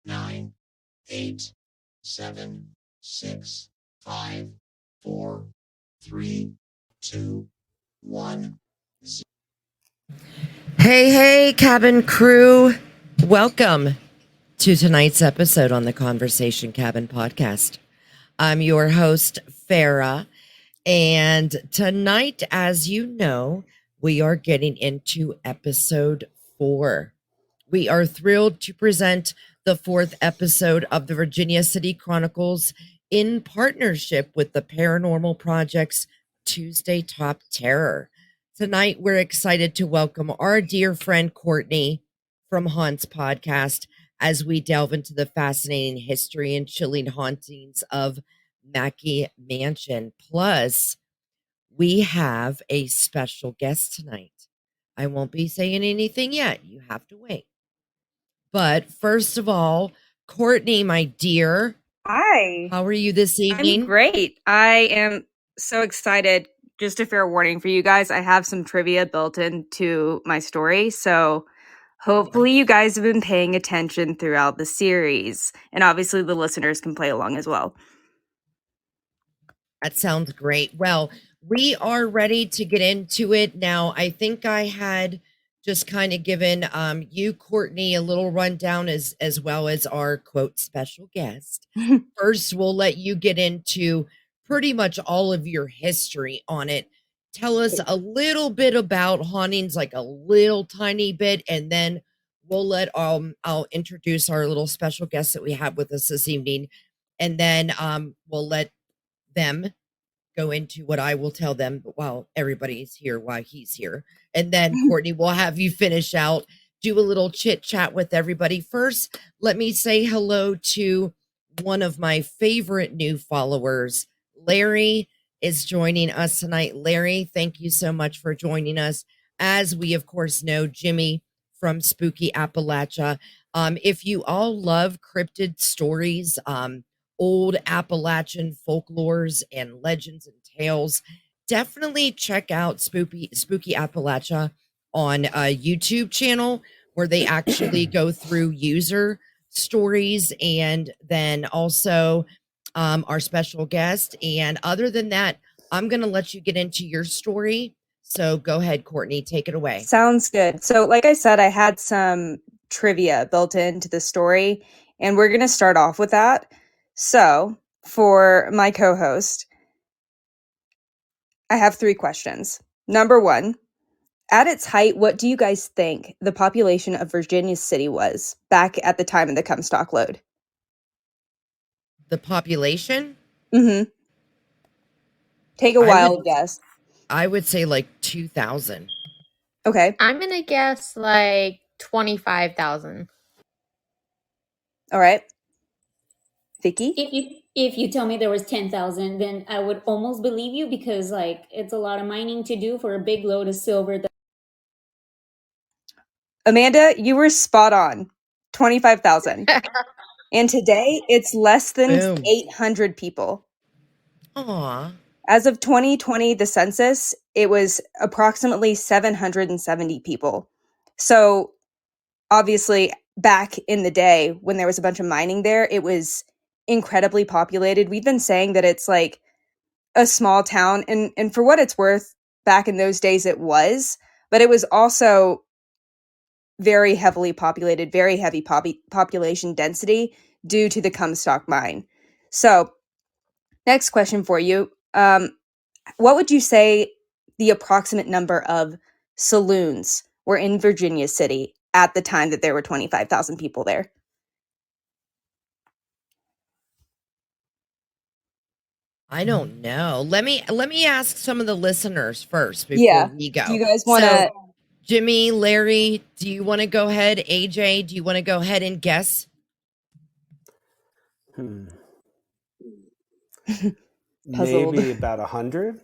9, 8, 7, 6, 5, 4, 3, 2, 1. Hey, cabin crew. Welcome to tonight's episode on the Conversation Cabin podcast. I'm your host, Farrah. And tonight, as you know, we are getting into episode 4. We are thrilled to present the 4th episode of the Virginia City Chronicles in partnership with the Paranormal Project's Tuesday Top Terror. Tonight, we're excited to welcome our dear friend Courtney from Haunts Podcast as we delve into the fascinating history and chilling hauntings of Mackey Mansion. Plus, we have a special guest tonight. I won't be saying anything yet. You have to wait. But first of all, Courtney, my dear. Hi. How are you this evening? I'm great. I am so excited. Just a fair warning for you guys, I have some trivia built into my story. So hopefully you guys have been paying attention throughout the series. And obviously the listeners can play along as well. That sounds great. Well, we are ready to get into it now. I think I had just kind of given you, Courtney, a little rundown as well as our quote special guest. First, we'll let you get into pretty much all of your history on it. Tell us a little bit about hauntings, like a little tiny bit, and then we'll let I'll introduce our little special guest that we have with us this evening, and then we'll let them go into what I will tell them while everybody's here, while he's here. And then Courtney will have you finish out, do a little chit chat with everybody. First, let me say hello to one of my favorite new followers. Larry is joining us tonight. Larry, thank you so much for joining us. As we, of course, know, Jimmy from Spooky Appalachia. If you all love cryptid stories, old Appalachian folklores and legends and tales, definitely check out Spooky Appalachia on a YouTube channel where they actually go through user stories and then also our special guest. And other than that, I'm going to let you get into your story. So go ahead, Courtney, take it away. Sounds good. So like I said, I had some trivia built into the story, and we're going to start off with that. So for my co-host, I have 3 questions. Number 1, at its height, what do you guys think the population of Virginia City was back at the time of the Comstock load? The population? Mm-hmm. Take a wild guess. I would say like 2,000. Okay. I'm going to guess like 25,000. All right. Vicky? If you tell me there was 10,000, then I would almost believe you because like it's a lot of mining to do for a big load of silver. Amanda, you were spot on. 25,000. And today it's less than 800 people. Aw. As of 2020, the census, it was approximately 770 people. So obviously back in the day when there was a bunch of mining there, it was incredibly populated. We've been saying that it's like a small town, and for what it's worth, back in those days it was, but it was also very heavily populated, very heavy population density due to the Comstock mine. So next question for you. What would you say the approximate number of saloons were in Virginia City at the time that there were 25,000 people there? I don't know. Let me ask some of the listeners first before we go. Do you guys want to? Jimmy, Larry, do you want to go ahead? AJ, do you want to go ahead and guess? Maybe about 100.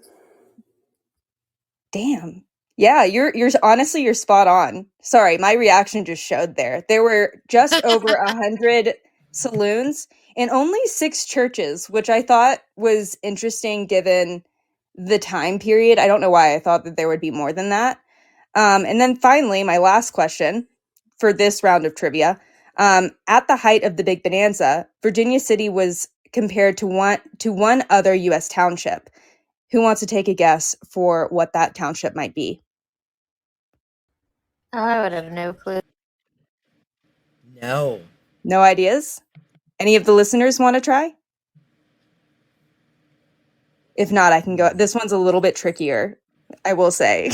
Damn. Yeah, you're honestly, you're spot on. Sorry, my reaction just showed there. There were just over 100 saloons and only 6 churches, which I thought was interesting given the time period. I don't know why I thought that there would be more than that. And then finally, my last question for this round of trivia. At the height of the Big Bonanza, Virginia City was compared to one other U.S. township. Who wants to take a guess for what that township might be? I would have no clue. No. No ideas? Any of the listeners want to try? If not, I can go. This one's a little bit trickier, I will say.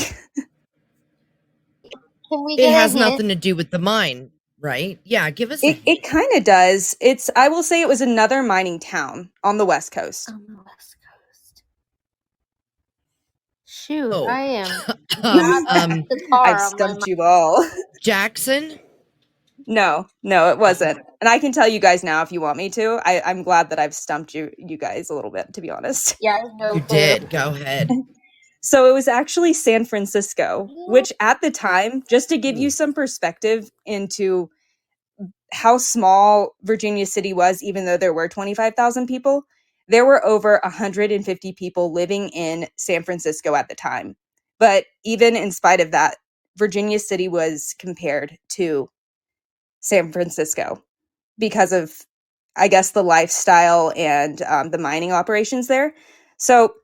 Can we It get has a hint? nothing to do with the mine, right? Yeah, give us a hint. It kind of does. I will say it was another mining town on the West Coast. On the West Coast. Shoot, Oh. I am. I've I've stumped you all. Jackson? No, it wasn't. And I can tell you guys now if you want me to. I'm glad that I've stumped you guys a little bit, to be honest. Yeah, I have no You clue. did. Go ahead. So it was actually San Francisco, which at the time, just to give you some perspective into how small Virginia City was, even though there were 25,000 people, there were over 150 people living in San Francisco at the time. But even in spite of that, Virginia City was compared to San Francisco because of, I guess, the lifestyle and the mining operations there. So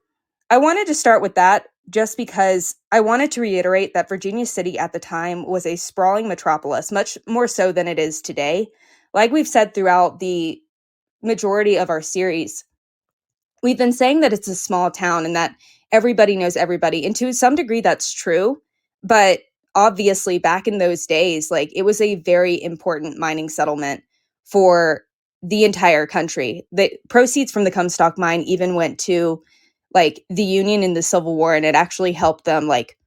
I wanted to start with that just because I wanted to reiterate that Virginia City at the time was a sprawling metropolis, much more so than it is today. Like we've said throughout the majority of our series, we've been saying that it's a small town and that everybody knows everybody. And to some degree, that's true. But obviously, back in those days, like it was a very important mining settlement for the entire country. The proceeds from the Comstock mine even went to like the Union in the Civil War, and it actually helped them like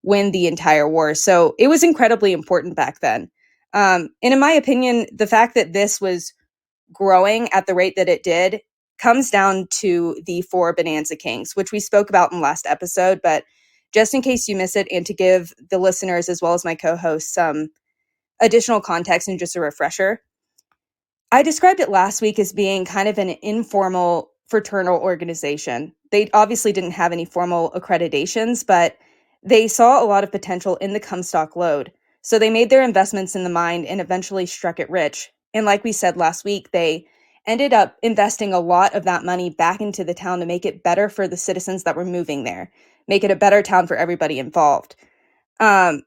win the entire war. So it was incredibly important back then. And in my opinion, the fact that this was growing at the rate that it did comes down to the four Bonanza Kings, which we spoke about in the last episode. But just in case you miss it, and to give the listeners as well as my co-hosts some additional context and just a refresher, I described it last week as being kind of an informal fraternal organization. They obviously didn't have any formal accreditations, but they saw a lot of potential in the Comstock lode. So they made their investments in the mine and eventually struck it rich. And like we said last week, they ended up investing a lot of that money back into the town to make it better for the citizens that were moving there, make it a better town for everybody involved. And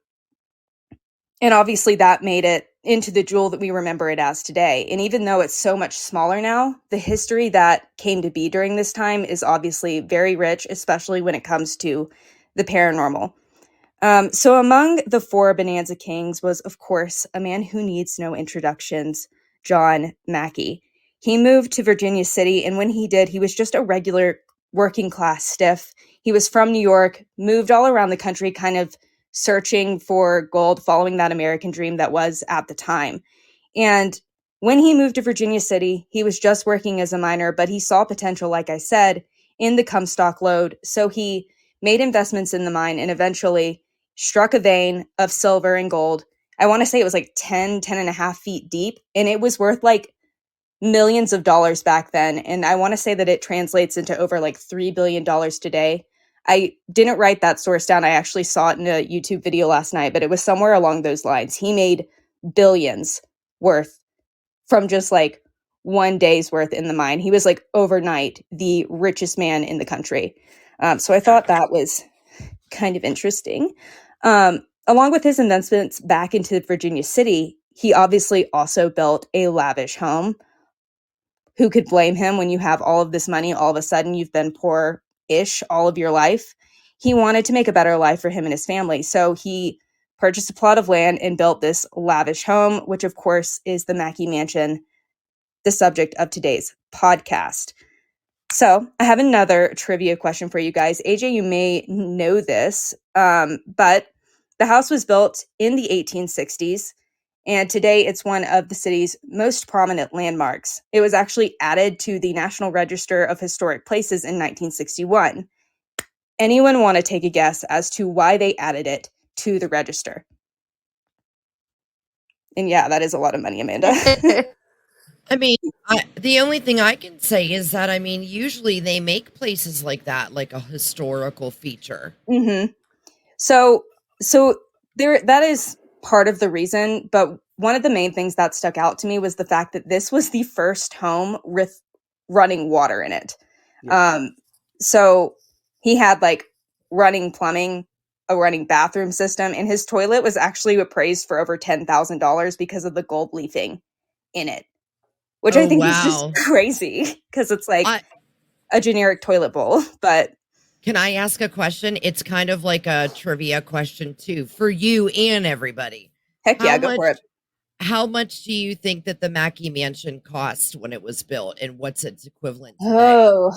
obviously that made it into the jewel that we remember it as today. And even though it's so much smaller now, the history that came to be during this time is obviously very rich, especially when it comes to the paranormal. So among the four Bonanza Kings was, of course, a man who needs no introductions, John Mackey. He moved to Virginia City, and when he did, he was just a regular working class stiff. He was from New York, moved all around the country, kind of searching for gold, following that American dream that was at the time. And when he moved to Virginia City, he was just working as a miner, but he saw potential, like I said, in the Comstock lode. So he made investments in the mine and eventually struck a vein of silver and gold. I want to say it was like 10 and a half feet deep, and it was worth like millions of dollars back then. And I want to say that it translates into over like $3 billion today. I didn't write that source down. I actually saw it in a YouTube video last night, but it was somewhere along those lines. He made billions worth from just like one day's worth in the mine. He was like overnight the richest man in the country. So I thought that was kind of interesting. Along with his investments back into Virginia City, he obviously also built a lavish home. Who could blame him when you have all of this money? All of a sudden, you've been poor-ish all of your life. He wanted to make a better life for him and his family. So he purchased a plot of land and built this lavish home, which of course is the Mackey Mansion, the subject of today's podcast. So I have another trivia question for you guys. AJ, you may know this, but the house was built in the 1860s. And today it's one of the city's most prominent landmarks. It was actually added to the National Register of Historic Places in 1961. Anyone want to take a guess as to why they added it to the register? And yeah, that is a lot of money, Amanda. I mean, the only thing I can say is that, I mean, usually they make places like that, like a historical feature. Mm-hmm. So there, that is part of the reason, but one of the main things that stuck out to me was the fact that this was the first home with running water in it. Yeah. So he had like running plumbing, a running bathroom system, and his toilet was actually appraised for over $10,000 because of the gold leafing in it, which I Oh, think is just wow. crazy because it's like I- a generic toilet bowl. But Can I ask a question? It's kind of like a trivia question too, for you and everybody. heck yeah, How go much for it. how much do you think that the Mackey Mansion cost when it was built, and what's its equivalent today? Oh,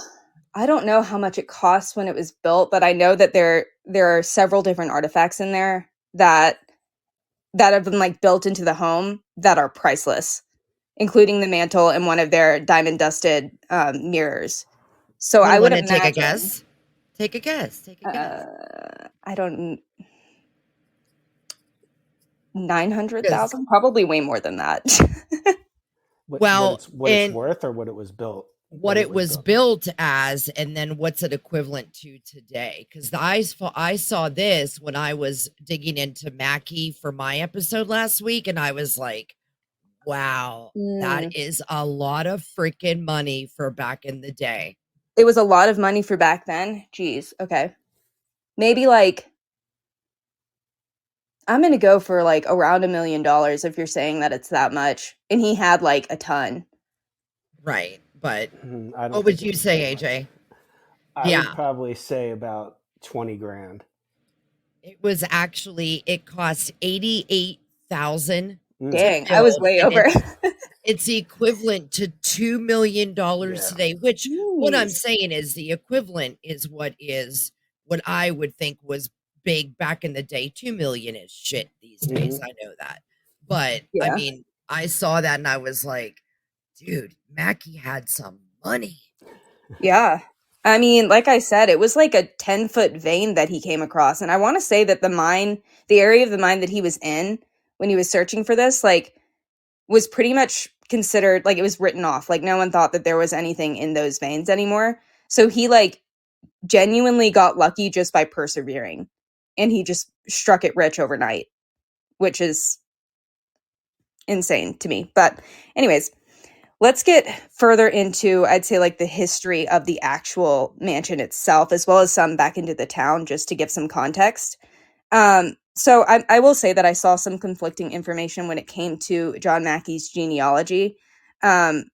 I don't know how much it cost when it was built, but I know that there are several different artifacts in there that have been like built into the home that are priceless, including the mantle and one of their diamond dusted mirrors. So You I would want to take a imagine, guess? Take a guess. Take a guess. I don't, Because 900,000, probably way more than that. well, What it's and worth, or what it was built what when it was built as, and then what's it equivalent to today? Because I saw this when I was digging into Mackey for my episode last week, and I was like, wow, that Mm. is a lot of freaking money for back in the day. It was a lot of money for back then. Jeez. Okay. Maybe like, I'm going to go for like around $1 million if you're saying that it's that much. And he had like a ton. Right. But I don't what would think it you was say, that much. AJ? I Yeah. would probably say about 20 grand. It was actually, it cost 88,000 to Dang, I was build, way and over. it's equivalent to $2 million Yeah. today, which what I'm Jeez. saying is the equivalent is what I would think was big back in the day. 2 million is shit these days. I know that. But I Yeah. mean, I saw that and I was like, dude, Mackey had some money. Yeah. I mean, like I said, it was like a 10-foot vein that he came across. And I want to say that the area of the mine that he was in when he was searching for this, like, was pretty much considered, like, it was written off. Like, no one thought that there was anything in those veins anymore. So he, like, genuinely got lucky just by persevering. And he just struck it rich overnight, which is insane to me. But, anyways, let's get further into, I'd say, like the history of the actual mansion itself, as well as some back into the town, just to give some context. So I will say that I saw some conflicting information when it came to John Mackey's genealogy, and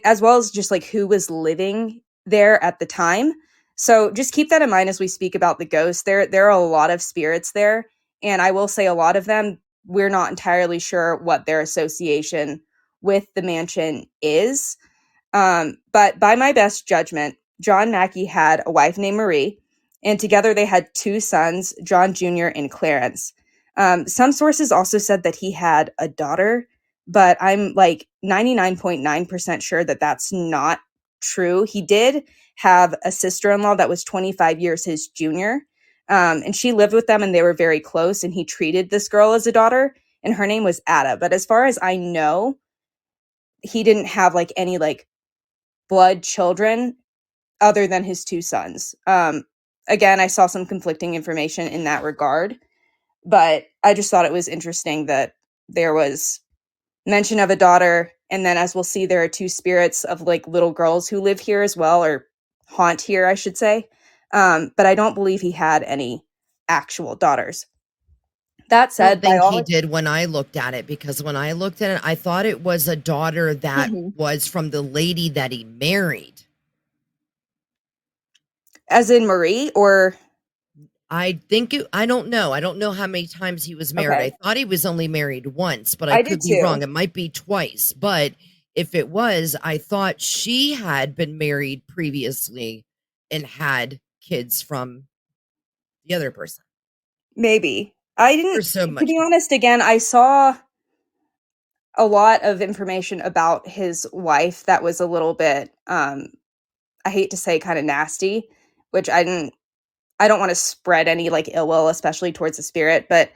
as well as just like who was living there at the time. So just keep that in mind as we speak about the ghosts. There are a lot of spirits there, and I will say a lot of them, we're not entirely sure what their association with the mansion is. But by my best judgment, John Mackey had a wife named Marie, and together they had two sons, John Jr. and Clarence. Some sources also said that he had a daughter, but I'm like 99.9% sure that that's not true. He did have a sister-in-law that was 25 years his junior, and she lived with them and they were very close, and he treated this girl as a daughter, and her name was Ada. But as far as I know, he didn't have like any like blood children other than his two sons. Again, I saw some conflicting information in that regard, but I just thought it was interesting that there was mention of a daughter, and then as we'll see, there are two spirits of like little girls who live here as well, or haunt here, I should say. But I don't believe he had any actual daughters. That I don't said, by think all he did when I looked at it, because when I looked at it, I thought it was a daughter that Mhm. was from the lady that he married. As in Marie, or I think I don't know. I don't know how many times he was married. okay, I thought he was only married once, but I I did could be wrong. too. It might be twice. But if it was, I thought she had been married previously and had kids from the other person. Maybe I didn't. There's so To much. be honest, again, I saw a lot of information about his wife that was a little bit I hate to say kind of nasty, which I don't want to spread any like ill will, especially towards the spirit, but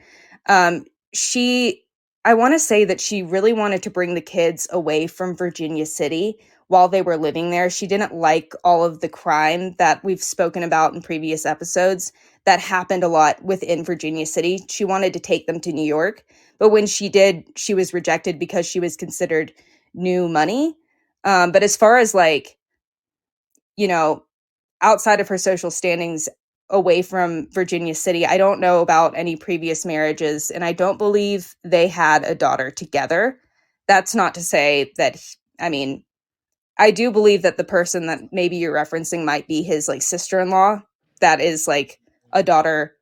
she I want to say that she really wanted to bring the kids away from Virginia City, while they were living there. She didn't like all of the crime that we've spoken about in previous episodes that happened a lot within Virginia City. She wanted to take them to New York, but when she did, she was rejected because she was considered new money. But as far as like, you know, outside of her social standings away from Virginia City, I don't know about any previous marriages, and I don't believe they had a daughter together. That's not to say that, I mean, I do believe that the person that maybe you're referencing might be his like sister-in-law that is like a daughter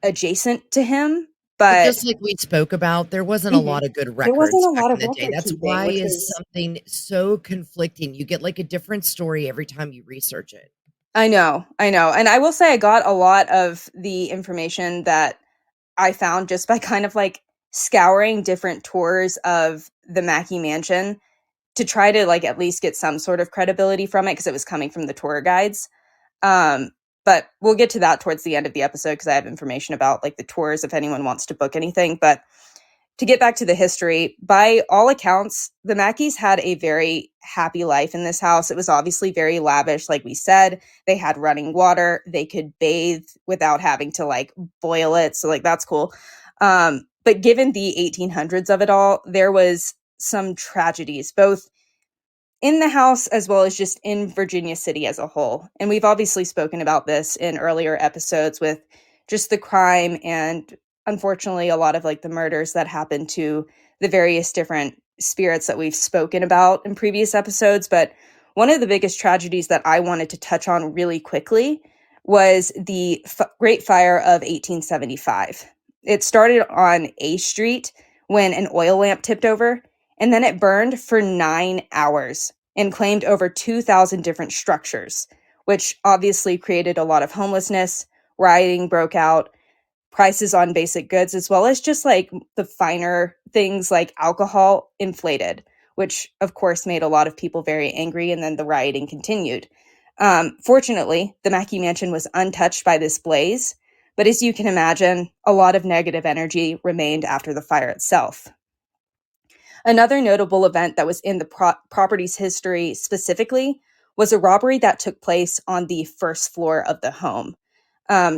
adjacent to him, But but just like we spoke about, there wasn't a Mhm. lot of good There wasn't records a back lot in of the day. record That's keeping, why which is is something so conflicting. You get like a different story every time you research it. I know. And I will say I got a lot of the information that I found just by kind of like scouring different tours of the Mackey Mansion to try to like at least get some sort of credibility from it because it was coming from the tour guides. Um, but we'll get to that towards the end of the episode because I have information about like the tours if anyone wants to book anything. But to get back to the history, by all accounts, the Mackeys had a very happy life in this house. It was obviously very lavish, like we said. They had running water. They could bathe without having to like boil it. So like that's cool. But given the 1800s of it all, there was some tragedies, both in the house as well as just in Virginia City as a whole. And we've obviously spoken about this in earlier episodes with just the crime and unfortunately a lot of like the murders that happened to the various different spirits that we've spoken about in previous episodes. But one of the biggest tragedies that I wanted to touch on really quickly was the Great Fire of 1875. It started on A Street when an oil lamp tipped over, and then it burned for 9 hours and claimed over 2,000 different structures, which obviously created a lot of homelessness. Rioting broke out, prices on basic goods, as well as just like the finer things like alcohol inflated, which of course made a lot of people very angry. And then the rioting continued. Fortunately, the Mackey Mansion was untouched by this blaze. But as you can imagine, a lot of negative energy remained after the fire itself. Another notable event that was in the property's history specifically was a robbery that took place on the first floor of the home.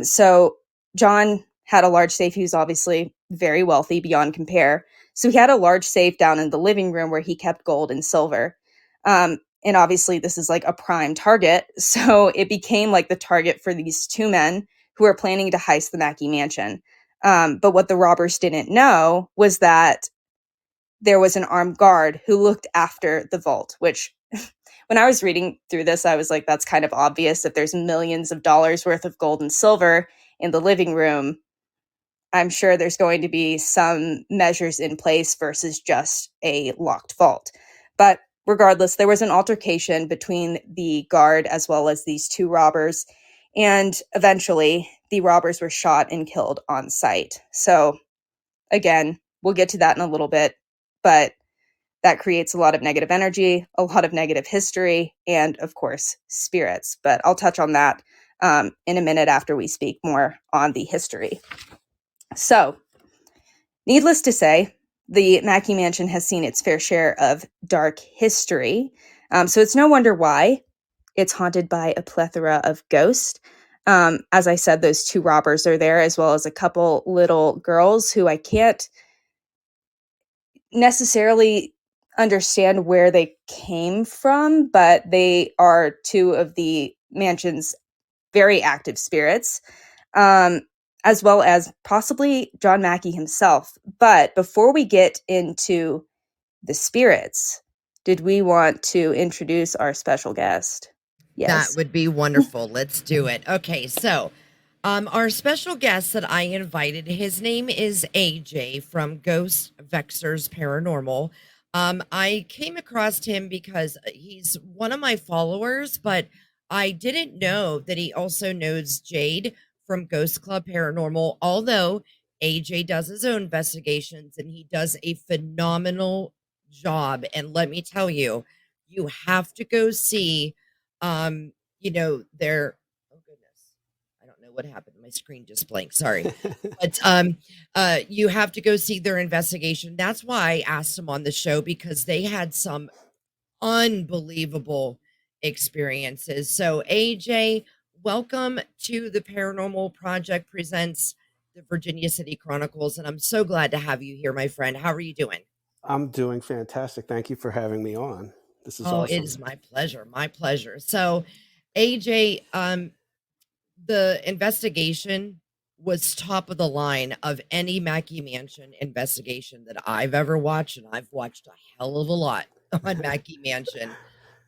So John had a large safe. He was obviously very wealthy beyond compare. So he had a large safe down in the living room where he kept gold and silver. And obviously this is like a prime target. So it became like the target for these two men who were planning to heist the Mackey Mansion. But what the robbers didn't know was that there was an armed guard who looked after the vault, which when I was reading through this, I was like, that's kind of obvious. If there's millions of dollars worth of gold and silver in the living room, I'm sure there's going to be some measures in place versus just a locked vault. But regardless, there was an altercation between the guard as well as these two robbers. And eventually, the robbers were shot and killed on site. So again, we'll get to that in a little bit. But that creates a lot of negative energy, a lot of negative history, and of course, spirits. But I'll touch on that in a minute after we speak more on the history. So, needless to say, the Mackey Mansion has seen its fair share of dark history. So it's no wonder why it's haunted by a plethora of ghosts. As I said, those two robbers are there, as well as a couple little girls who I can't necessarily understand where they came from, but they are two of the mansion's very active spirits, as well as possibly John Mackey himself. But before we get into the spirits, did we want to introduce our special guest? That Yes. would be wonderful. Let's do it. Okay, so our special guest that I invited, his name is AJ from Ghost Vexers Paranormal. I came across him because he's one of my followers, but I didn't know that he also knows Jade from Ghost Club Paranormal, although AJ does his own investigations and he does a phenomenal job. And let me tell you, you have to go see their oh goodness, I don't know what happened. My screen just blanked. Sorry. But you have to go see their investigation. That's why I asked them on the show because they had some unbelievable experiences. So, AJ, welcome to the Paranormal Project Presents the Virginia City Chronicles. And I'm so glad to have you here, my friend. How are you doing? I'm doing fantastic. Thank you for having me on. This is Oh, it awesome. is my pleasure. My pleasure. So, AJ, the investigation was top of the line of any Mackey Mansion investigation that I've ever watched, and I've watched a hell of a lot on Mackey Mansion.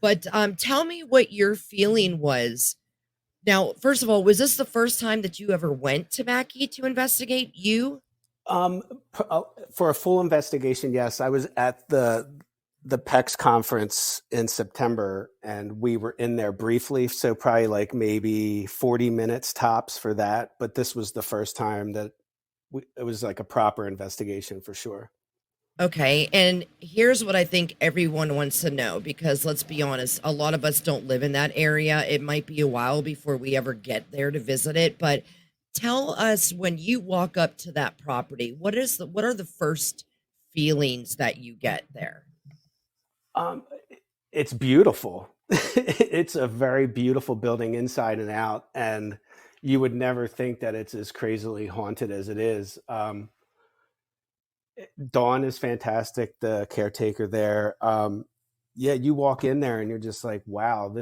But tell me what your feeling was. Now, first of all, was this the first time that you ever went to Mackey to investigate? You? Um, for a full investigation, yes, I was at the PEX conference in September, and we were in there briefly, so probably like maybe 40 minutes tops for that. But this was the first time that it was like a proper investigation for sure. Okay, and here's what I think everyone wants to know, because let's be honest, a lot of us don't live in that area. It might be a while before we ever get there to visit it, but tell us, when you walk up to that property, what are the first feelings that you get there? Um, it's beautiful. It's a very beautiful building inside and out, and you would never think that it's as crazily haunted as it is. Dawn is fantastic, the caretaker there. Yeah, you walk in there and you're just like, wow,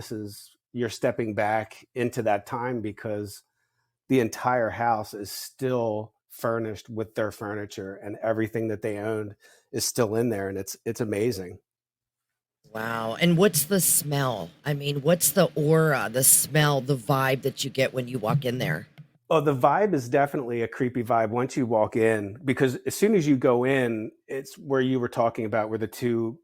you're stepping back into that time, because the entire house is still furnished with their furniture, and everything that they owned is still in there, and it's amazing. Wow. And what's the smell? I mean, what's the aura, the smell, the vibe that you get when you walk in there? Oh, the vibe is definitely a creepy vibe once you walk in, because as soon as you go in, it's where you were talking about, where the two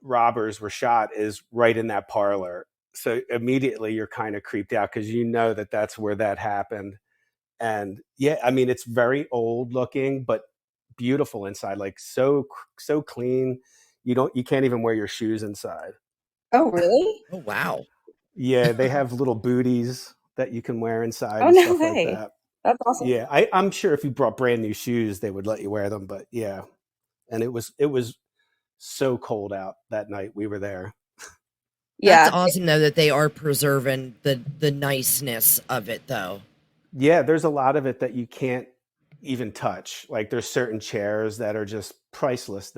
robbers were shot, is right in that parlor. So immediately you're kind of creeped out, because you know that that's where that happened. And yeah, I mean, it's very old looking, but beautiful inside, like so clean. You can't even wear your shoes inside. Oh, really? Oh, wow. Yeah, they have little booties that you can wear inside Oh, and no stuff like way. that. That's awesome. Yeah, I'm sure if you brought brand new shoes, they would let you wear them. But yeah, and it was so cold out that night we were there. That's Yeah. awesome, though, that they are preserving the niceness of it, though. Yeah, there's a lot of it that you can't even touch. Like there's certain chairs that are just priceless,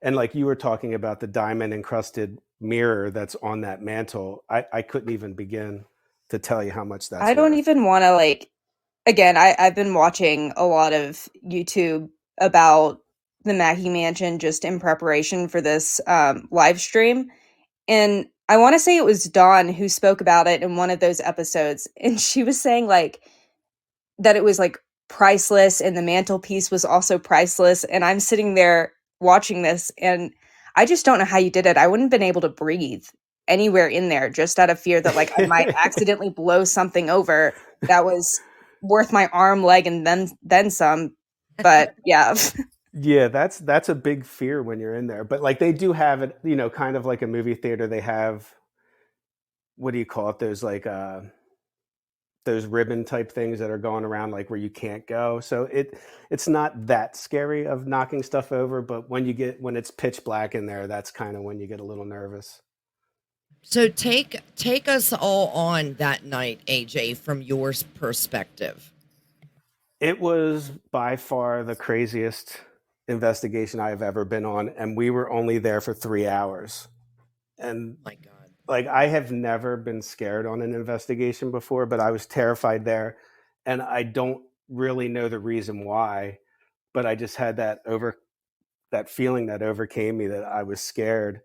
and like you were talking about the diamond encrusted mirror that's on that mantle. I couldn't even begin to tell you how much I that's don't worth. even want to again, I've been watching a lot of YouTube about the Mackey Mansion just in preparation for this live stream. And I want to say it was Dawn who spoke about it in one of those episodes. And she was saying that it was priceless, and the mantelpiece was also priceless. And I'm sitting there watching this, and I just don't know how you did it. I wouldn't have been able to breathe anywhere in there, just out of fear that I might accidentally blow something over that was worth my arm, leg, and then some. But yeah. Yeah, that's a big fear when you're in there. But like they do have it, kind of like a movie theater. They have, what do you call it? There's like those ribbon type things that are going around, like where you can't go. So it's not that scary of knocking stuff over, but when it's pitch black in there, that's kind of when you get a little nervous. So take us all on that night, AJ, from your perspective. It was by far the craziest investigation I have ever been on, and we were only there for 3 hours. And My God. like I have never been scared on an investigation before, but I was terrified there, and I don't really know the reason why, but I just had that feeling that overcame me, that I was scared.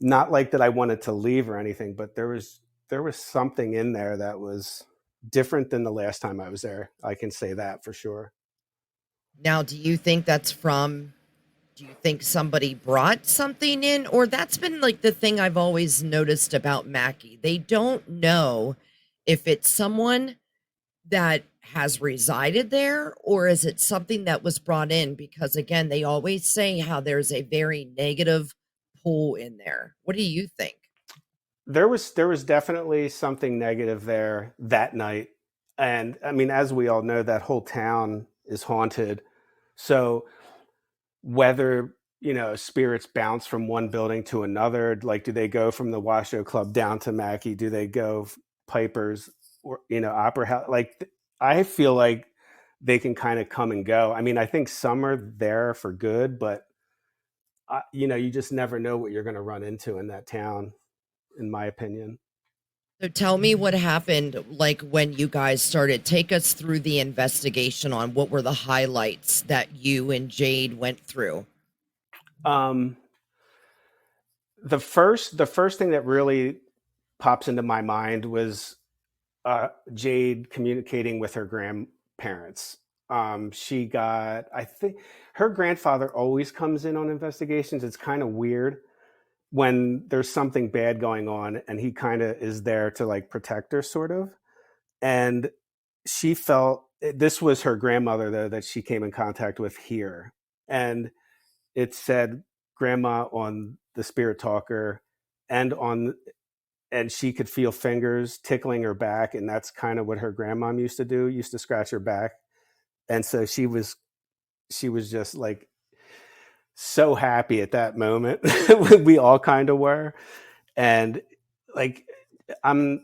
Not like that I wanted to leave or anything, but there was something in there that was different than the last time I was there. I can say that for sure. Now, do you think somebody brought something in? Or that's been like the thing I've always noticed about Mackey. They don't know if it's someone that has resided there, or is it something that was brought in, because again, they always say how there's a very negative pull in there. What do you think? There was definitely something negative there that night. And I mean, as we all know, that whole town is haunted. So whether spirits bounce from one building to another? Like, do they go from the Washoe Club down to Mackey? Do they go Piper's or, Opera House? Like, I feel like they can kind of come and go. I mean, I think some are there for good, but you just never know what you're going to run into in that town, in my opinion. So tell me what happened, like when you guys started. Take us through the investigation on what were the highlights that you and Jade went through. The first thing that really pops into my mind was Jade communicating with her grandparents. I think her grandfather always comes in on investigations. It's kind of weird when there's something bad going on, and he kind of is there to like protect her, sort of. And she felt this was her grandmother, though, that she came in contact with here. And it said grandma on the spirit talker and she could feel fingers tickling her back. And that's kind of what her grandmom used to scratch her back. And so she was just like so happy at that moment. We all kind of were. And like, I'm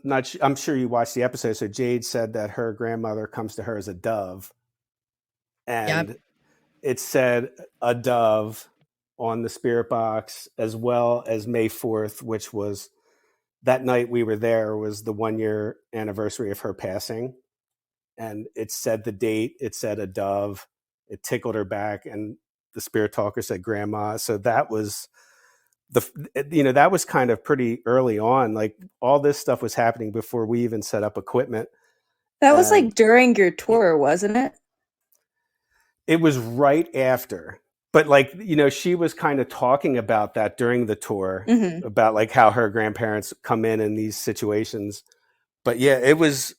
sure you watched the episode. So Jade said that her grandmother comes to her as a dove. And Yep. It said a dove on the spirit box, as well as May 4th, which was that night we were there, was the 1-year anniversary of her passing. And it said the date, it said a dove, it tickled her back, and the spirit talker said grandma. So that was that was kind of pretty early on. Like, all this stuff was happening before we even set up equipment. That was like during your tour, wasn't it? It was right after. But like, she was kind of talking about that during the tour, about like how her grandparents come in these situations. But yeah, it was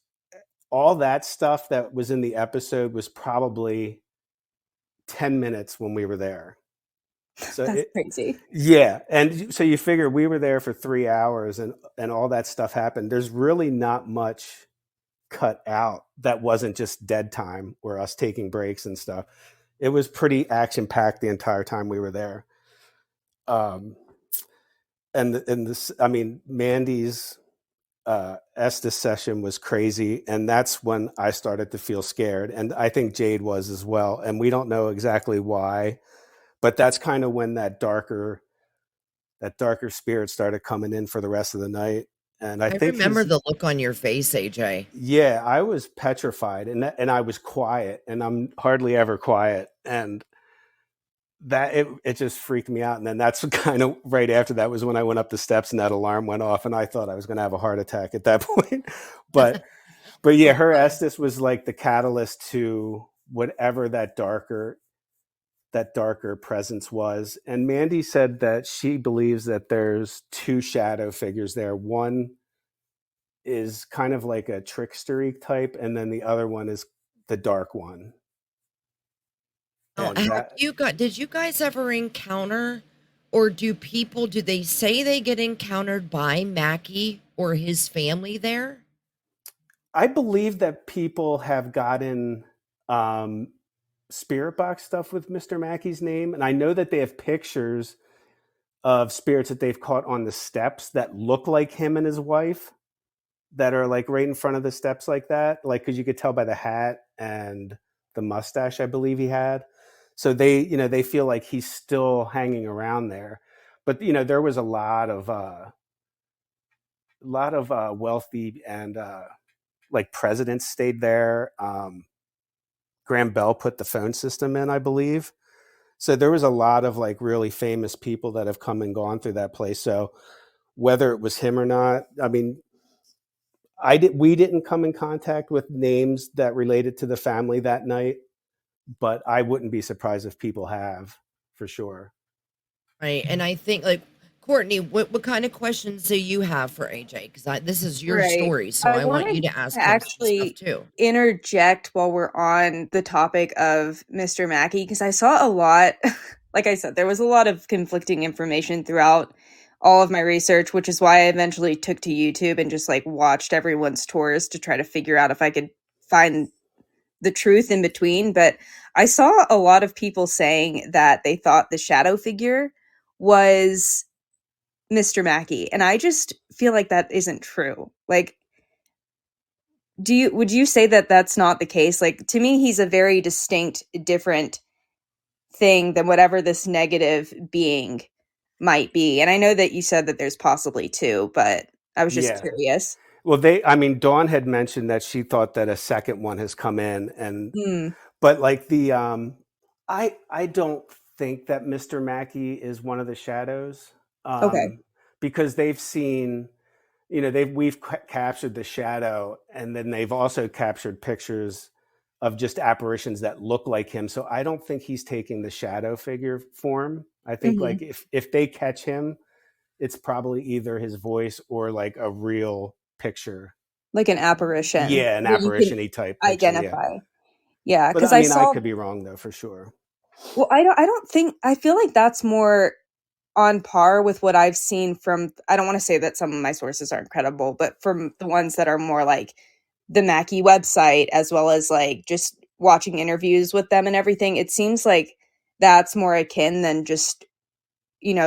all that stuff that was in the episode was probably 10 minutes when we were there. So that's crazy. Yeah. And so you figure we were there for 3 hours and all that stuff happened. There's really not much cut out that wasn't just dead time or us taking breaks and stuff. It was pretty action packed the entire time we were there. Mandy's Estes session was crazy, and that's when I started to feel scared, and I think Jade was as well, and we don't know exactly why, but that's kind of when that darker spirit started coming in for the rest of the night. And I think remember the look on your face, AJ. Yeah, I was petrified, and I was quiet, and I'm hardly ever quiet, and that it just freaked me out. And then that's kind of right after that was when I went up the steps and that alarm went off, and I thought I was going to have a heart attack at that point. but yeah, her Estes was like the catalyst to whatever that darker presence was. And Mandy said that she believes that there's 2 shadow figures there. One is kind of like a trickstery type, and then the other one is the dark one. Oh, did you guys ever encounter, or do they say they get encountered by Mackey or his family there? I believe that people have gotten spirit box stuff with Mr. Mackey's name, and I know that they have pictures of spirits that they've caught on the steps that look like him and his wife, that are like right in front of the steps like that, like, because you could tell by the hat and the mustache I believe he had. So they feel like he's still hanging around there. But there was a lot of wealthy and like presidents stayed there. Graham Bell put the phone system in, I believe. So there was a lot of like really famous people that have come and gone through that place. So whether it was him or not, I mean, we didn't come in contact with names that related to the family that night, but I wouldn't be surprised if people have, for sure. Right. And I think, like, Courtney, what kind of questions do you have for AJ? Because this is your story, so I want you to ask him actually stuff too. Interject while we're on the topic of Mr. Mackey, because I saw a lot. Like I said, there was a lot of conflicting information throughout all of my research, which is why I eventually took to YouTube and just like watched everyone's tours to try to figure out if I could find the truth in between, but I saw a lot of people saying that they thought the shadow figure was Mr. Mackey, and I just feel like that isn't true. Like, would you say that that's not the case? Like, to me, he's a very distinct, different thing than whatever this negative being might be. And I know that you said that there's possibly two, but I was just Yeah. curious. Well, Dawn had mentioned that she thought that a second one has come in, and Hmm. but like I don't think that Mr. Mackey is one of the shadows, Okay. because they've seen, we've captured the shadow, and then they've also captured pictures of just apparitions that look like him. So I don't think he's taking the shadow figure form. I think Hmm. like if they catch him, it's probably either his voice or like a real picture. Like an apparition Yeah, an where you can apparition-y type picture. Yeah. identify. Yeah, But because I I mean, I saw. could be wrong though, for sure. Well, I don't think, I feel like that's more on par with what I've seen from, I don't want to say that some of my sources aren't credible, but from the ones that are more like the Mackey website, as well as like just watching interviews with them and everything, it seems like that's more akin than just,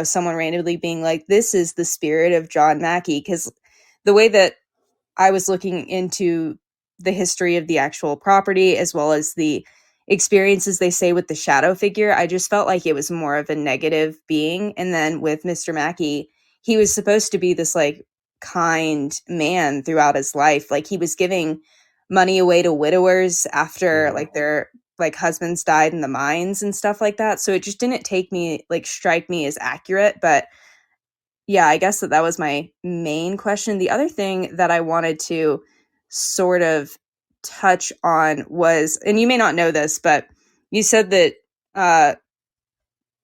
someone randomly being like, this is the spirit of John Mackey. Because the way that I was looking into the history of the actual property, as well as the experiences they say with the shadow figure, I just felt like it was more of a negative being. And then with Mr. Mackey, he was supposed to be this like kind man throughout his life. Like, he was giving money away to widowers after Mhm. like their like husbands died in the mines and stuff like that. So it just didn't strike me as accurate. But yeah, I guess that was my main question. The other thing that I wanted to sort of touch on was, and you may not know this, but you said that uh,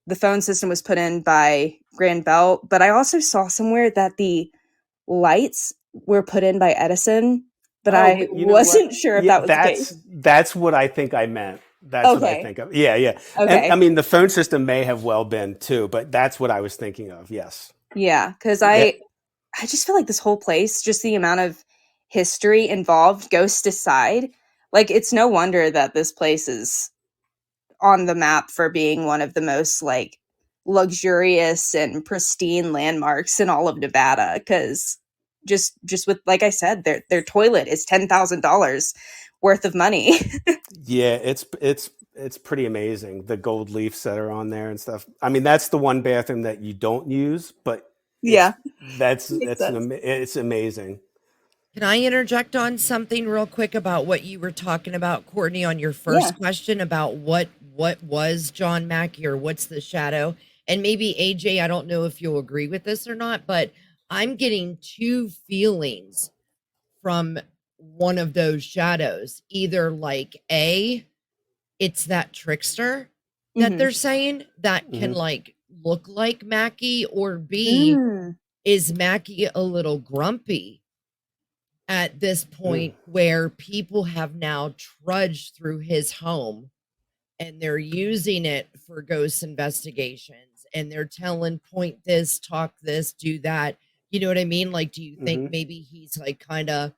the phone system was put in by Grand Bell, but I also saw somewhere that the lights were put in by Edison, but Oh, I but you know what? wasn't sure if Yeah, that was the case. that's what I think I meant. That's what I Okay. think of. Yeah, yeah. And I Okay. mean, the phone system may have well been too, but that's what I was thinking of. Yes. Yeah, because Yeah. I just feel like this whole place, just the amount of history involved, ghost aside, like, it's no wonder that this place is on the map for being one of the most like luxurious and pristine landmarks in all of Nevada. Because just with, like I said, their toilet is $10,000 worth of money. Yeah, it's pretty amazing. The gold leafs that are on there and stuff. I mean, that's the one bathroom that you don't use, but Yeah, makes that's sense. it's amazing. Can I interject on something real quick about what you were talking about, Courtney, on your Yeah. first question about what was John Mackey or what's the shadow? And maybe AJ, I don't know if you'll agree with this or not, but I'm getting two feelings from one of those shadows. Either like it's that trickster that Mm-hmm. they're saying that can Hmm. like look like Mackey, or B, Mm. is Mackey a little grumpy at this Mm. point where people have now trudged through his home and they're using it for ghost investigations and they're telling point this, talk this, do that. You know what I mean? Like, do you think Hmm. maybe he's like kind of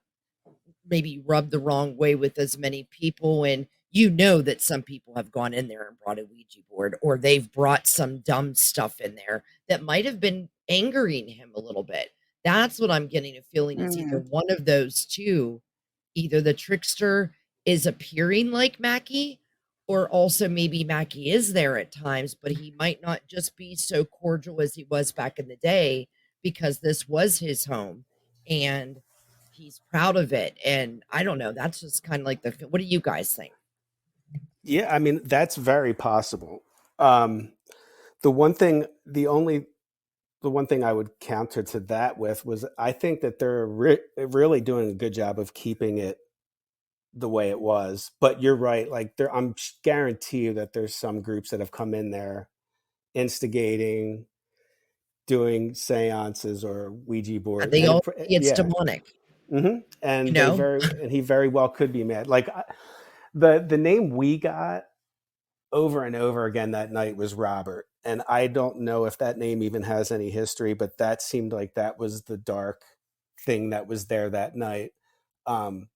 maybe rubbed the wrong way with as many people? And you know that some people have gone in there and brought a Ouija board, or they've brought some dumb stuff in there that might have been angering him a little bit. That's what I'm getting a feeling is either Mm. one of those two, either the trickster is appearing like Mackey, or also maybe Mackey is there at times, but he might not just be so cordial as he was back in the day because this was his home and he's proud of it. And I don't know, that's just kind of like what do you guys think? Yeah, I mean, that's very possible. Um, the one thing, the one thing I would counter to that with was I think that they're really doing a good job of keeping it the way it was. But you're right. Like I'm guarantee you that there's some groups that have come in there instigating, doing seances or Ouija board, They and all say it's yeah, demonic, you and know? he very well could be mad. Like the name we got over and over again that night was Robert. And I don't know if that name even has any history, but that seemed like that was the dark thing that was there that night. Um,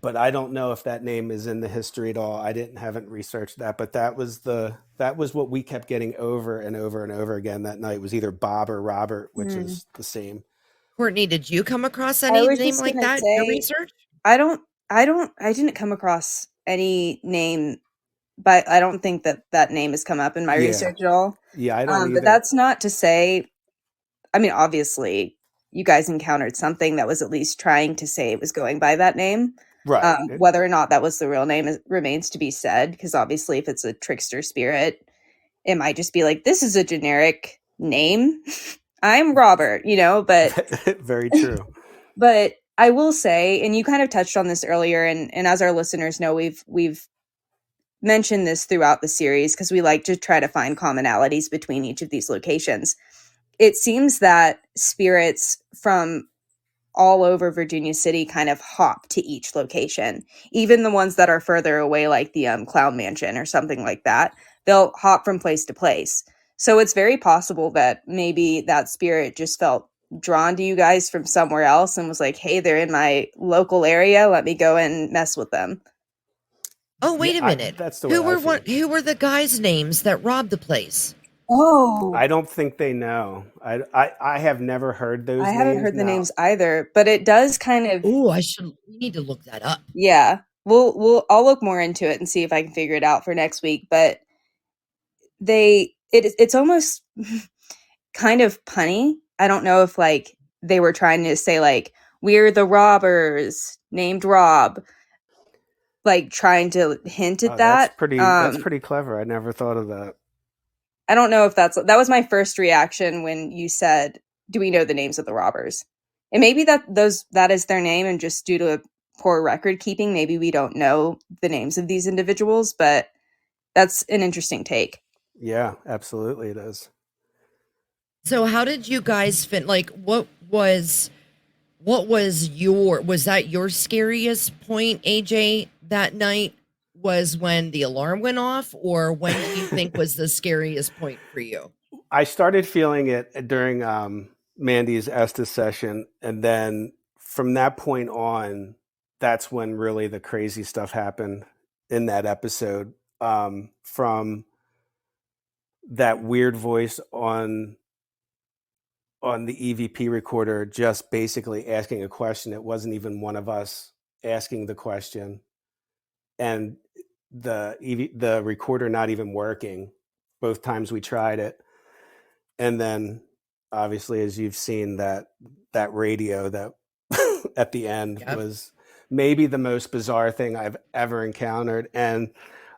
but I don't know if that name is in the history at all. I haven't researched that, but that was what we kept getting over and over and over again that night, was either Bob or Robert, which is the same. Courtney, did you come across I any was name just like gonna that in your say, research? I didn't come across any name, but I don't think that name has come up in my Yeah. research at all. Yeah, I don't But either. that's not to say, I mean, obviously you guys encountered something that was at least trying to say it was going by that name. Right. Whether or not that was the real name remains to be said, because obviously if it's a trickster spirit, it might just be like, this is a generic name. I'm Robert, but Very true. but I will say, and you kind of touched on this earlier, and as our listeners know, we've mentioned this throughout the series because we like to try to find commonalities between each of these locations. It seems that spirits from all over Virginia City kind of hop to each location, even the ones that are further away, like the Clown Mansion or something like that. They'll hop from place to place. So it's very possible that maybe that spirit just felt drawn to you guys from somewhere else and was like, hey, they're in my local area. Let me go and mess with them. Oh, wait a minute. That's the way I feel. Who were the guys' names that robbed the place? Oh, I don't think they know. I have never heard those names. I haven't heard the names either, but it does kind of. Oh, we need to look that up. Yeah, I'll look more into it and see if I can figure it out for next week. But it's almost kind of punny. I don't know if like they were trying to say like, we're the robbers named Rob, like trying to hint at that. That's pretty clever. I never thought of that. I don't know if that was my first reaction when you said, do we know the names of the robbers? And maybe that is their name, and just due to poor record keeping, maybe we don't know the names of these individuals, but that's an interesting take. Yeah, absolutely it is. So how did you guys what was that your scariest point, AJ, that night? Was when the alarm went off, or when do you think was the scariest point for you? I started feeling it during Mandy's Estes session, and then from that point on, that's when really the crazy stuff happened in that episode. From that weird voice on the EVP recorder, just basically asking a question. It wasn't even one of us asking the question, and the recorder not even working both times we tried it. And then obviously, as you've seen, that radio that at the end was maybe the most bizarre thing I've ever encountered. And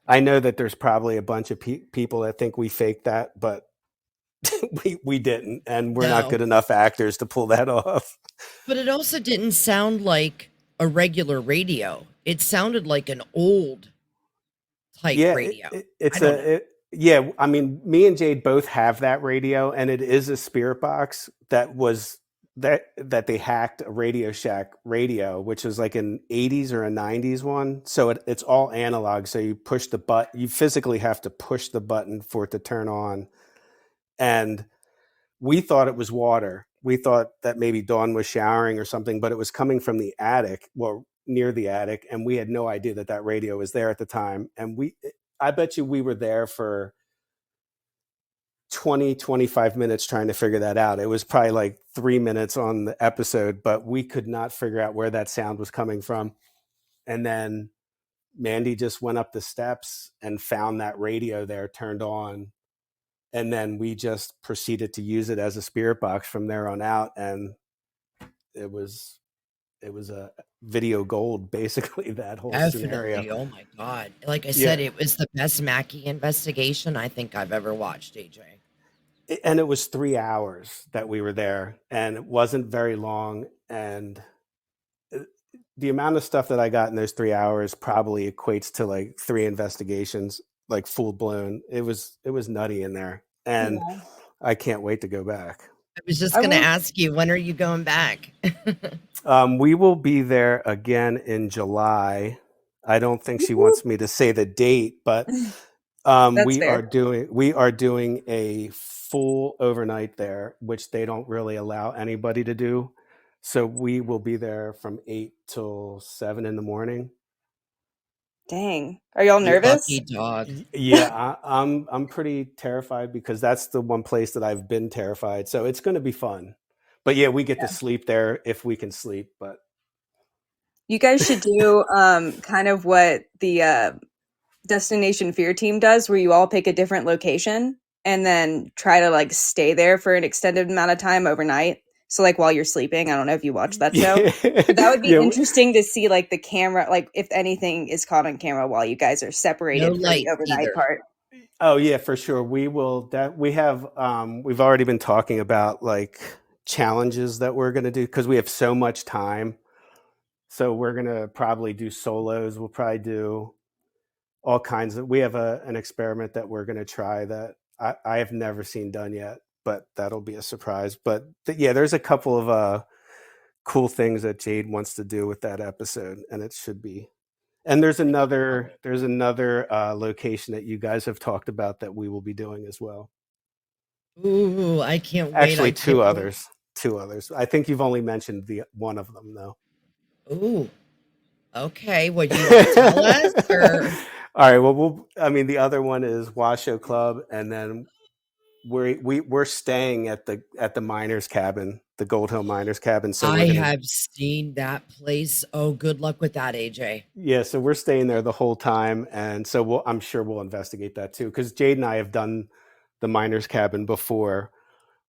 I know that there's probably a bunch of people that think we faked that, but we didn't, and we're not good enough actors to pull that off. But it also didn't sound like a regular radio. It sounded like an old type radio. Yeah, I mean, me and Jade both have that radio, and it is a spirit box that they hacked a Radio Shack radio, which was like an 80s or a 90s one. So it's all analog. So you push the button, you physically have to push the button for it to turn on. And we thought it was water. We thought that maybe Dawn was showering or something, but it was coming from the attic, well, near the attic. And we had no idea that radio was there at the time. And I bet you we were there for 25 minutes trying to figure that out. It was probably like 3 minutes on the episode, but we could not figure out where that sound was coming from. And then Mandy just went up the steps and found that radio there turned on. And then we just proceeded to use it as a spirit box from there on out. And it was a video gold, basically, that whole scenario. Oh my God. Like I said, it was the best Mackey investigation I think I've ever watched, AJ. And it was 3 hours that we were there, and it wasn't very long. And the amount of stuff that I got in those 3 hours probably equates to like 3 investigations, like full blown. It was nutty in there. And I can't wait to go back. I was just going to ask you, when are you going back? We will be there again in July. I don't think she wants me to say the date, but we are doing a full overnight there, which they don't really allow anybody to do. So we will be there from 8 till 7 in the morning. Dang. Are y'all Yeah. nervous? Lucky dog. Yeah, I'm pretty terrified because that's the one place that I've been terrified. So it's going to be fun. But yeah, we get to sleep there if we can sleep. But You guys should do kind of what the Destination Fear team does, where you all pick a different location and then try to like stay there for an extended amount of time overnight. So like while you're sleeping, I don't know if you watch that show, but that would be yeah, interesting to see like the camera, like if anything is caught on camera while you guys are No separated for the lights overnight either. part. oh yeah, for sure. We will. That we have. We've already been talking about like challenges that we're going to do because we have so much time. So we're going to probably do solos. We'll probably do all kinds of. We have an experiment that we're going to try that I have never seen done yet, but that'll be a surprise. But yeah, there's a couple of cool things that Jade wants to do with that episode, and it should be. And there's another location that you guys have talked about that we will be doing as well. Ooh, I can't wait. Actually, I can't wait. two others. I think you've only mentioned the one of them though. Ooh, okay. What do you want to tell us? Or All right. Well, I mean, the other one is Washoe Club, and then we're staying at the miners' cabin, the Gold Hill Miners' Cabin. So I we're gonna have seen that place. Oh, good luck with that, AJ. yeah. So we're staying there the whole time, and so I'm sure we'll investigate that too because Jade and I have done the miners' cabin before,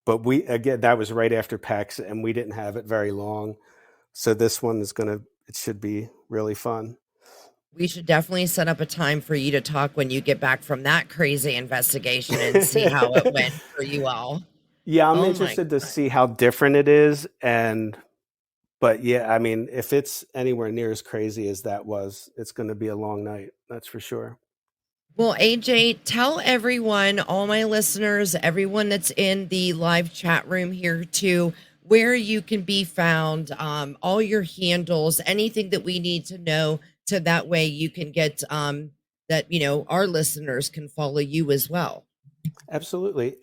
but that was right after PAX, and we didn't have it very long. So this one it should be really fun. We should definitely set up a time for you to talk when you get back from that crazy investigation and see how it went for you all. Yeah, I'm Oh my interested to God. see how different it is, but yeah, I mean, if it's anywhere near as crazy as that was, it's going to be a long night. That's for sure. Well, AJ, tell everyone, all my listeners, everyone that's in the live chat room here too, where you can be found, all your handles, anything that we need to know, so that way you can get that our listeners can follow you as well. Absolutely.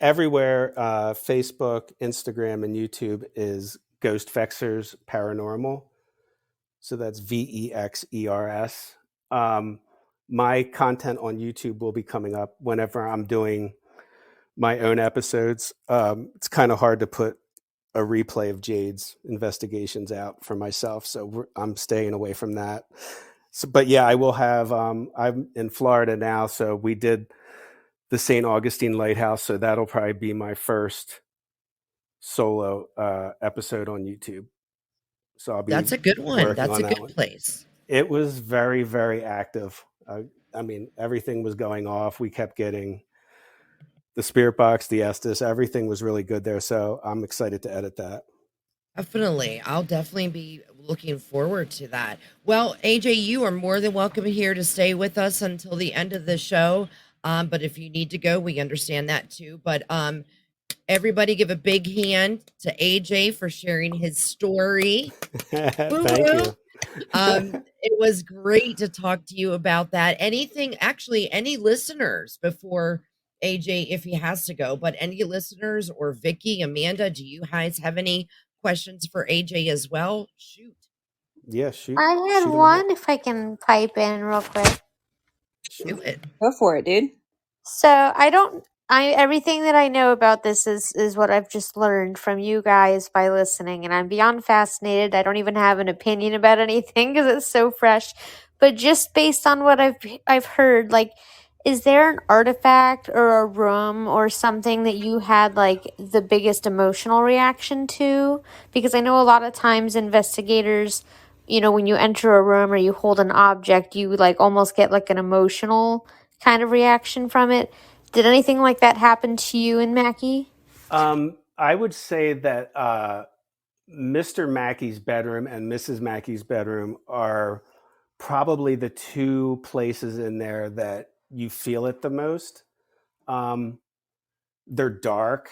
Everywhere, Facebook, Instagram, and YouTube is Ghost Fexers Paranormal. So that's VEXERS. My content on YouTube will be coming up whenever I'm doing my own episodes. It's kind of hard to put a replay of Jade's investigations out for myself, so I'm staying away from that. So, but yeah, I will have. I'm in Florida now, so we did the St. Augustine Lighthouse, so that'll probably be my first solo episode on YouTube. So I'll be That's a good one. working That's on a that good one. place. It was very, very active. I mean, everything was going off. We kept getting the spirit box, the Estes, everything was really good there. So I'm excited to edit that. Definitely. I'll definitely be looking forward to that. Well, AJ, you are more than welcome here to stay with us until the end of the show. But if you need to go, we understand that too. But everybody give a big hand to AJ for sharing his story. Thank you. It was great to talk to you about that. Anything, actually, any listeners before AJ, if he has to go, but any listeners or Vicky, Amanda, do you guys have any questions for AJ as well? Shoot. Yeah, I had shoot 'em ahead. one if I can pipe in real quick. Do Sure. it. Go for it, dude. So I everything that I know about this is what I've just learned from you guys by listening, and I'm beyond fascinated. I don't even have an opinion about anything because it's so fresh. But just based on what I've heard, like, is there an artifact or a room or something that you had like the biggest emotional reaction to? Because I know a lot of times investigators, when you enter a room or you hold an object, you like almost get like an emotional kind of reaction from it. Did anything like that happen to you and Mackie? I would say that Mr. Mackey's bedroom and Mrs. Mackey's bedroom are probably the two places in there that you feel it the most. They're dark,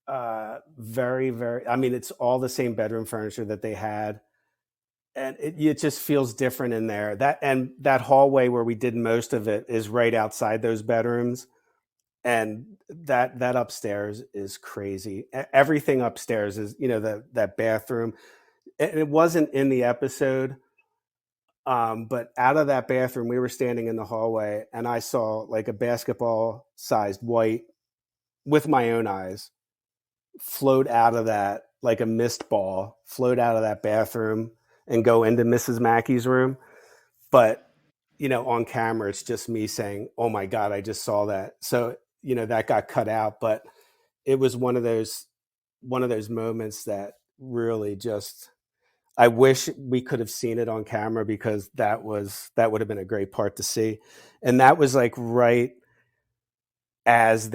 very, very. I mean, it's all the same bedroom furniture that they had, and it just feels different in there. That hallway where we did most of it is right outside those bedrooms. and that upstairs is crazy. Everything upstairs is, that bathroom. It wasn't in the episode, but out of that bathroom, we were standing in the hallway, and I saw like a basketball-sized white with my own eyes float out of that, like a mist ball, float out of that bathroom and go into Mrs. Mackey's room. But, on camera, it's just me saying, "Oh my God, I just saw that." So, that got cut out, but it was one of those moments that really just, I wish we could have seen it on camera, because that would have been a great part to see. And that was like right as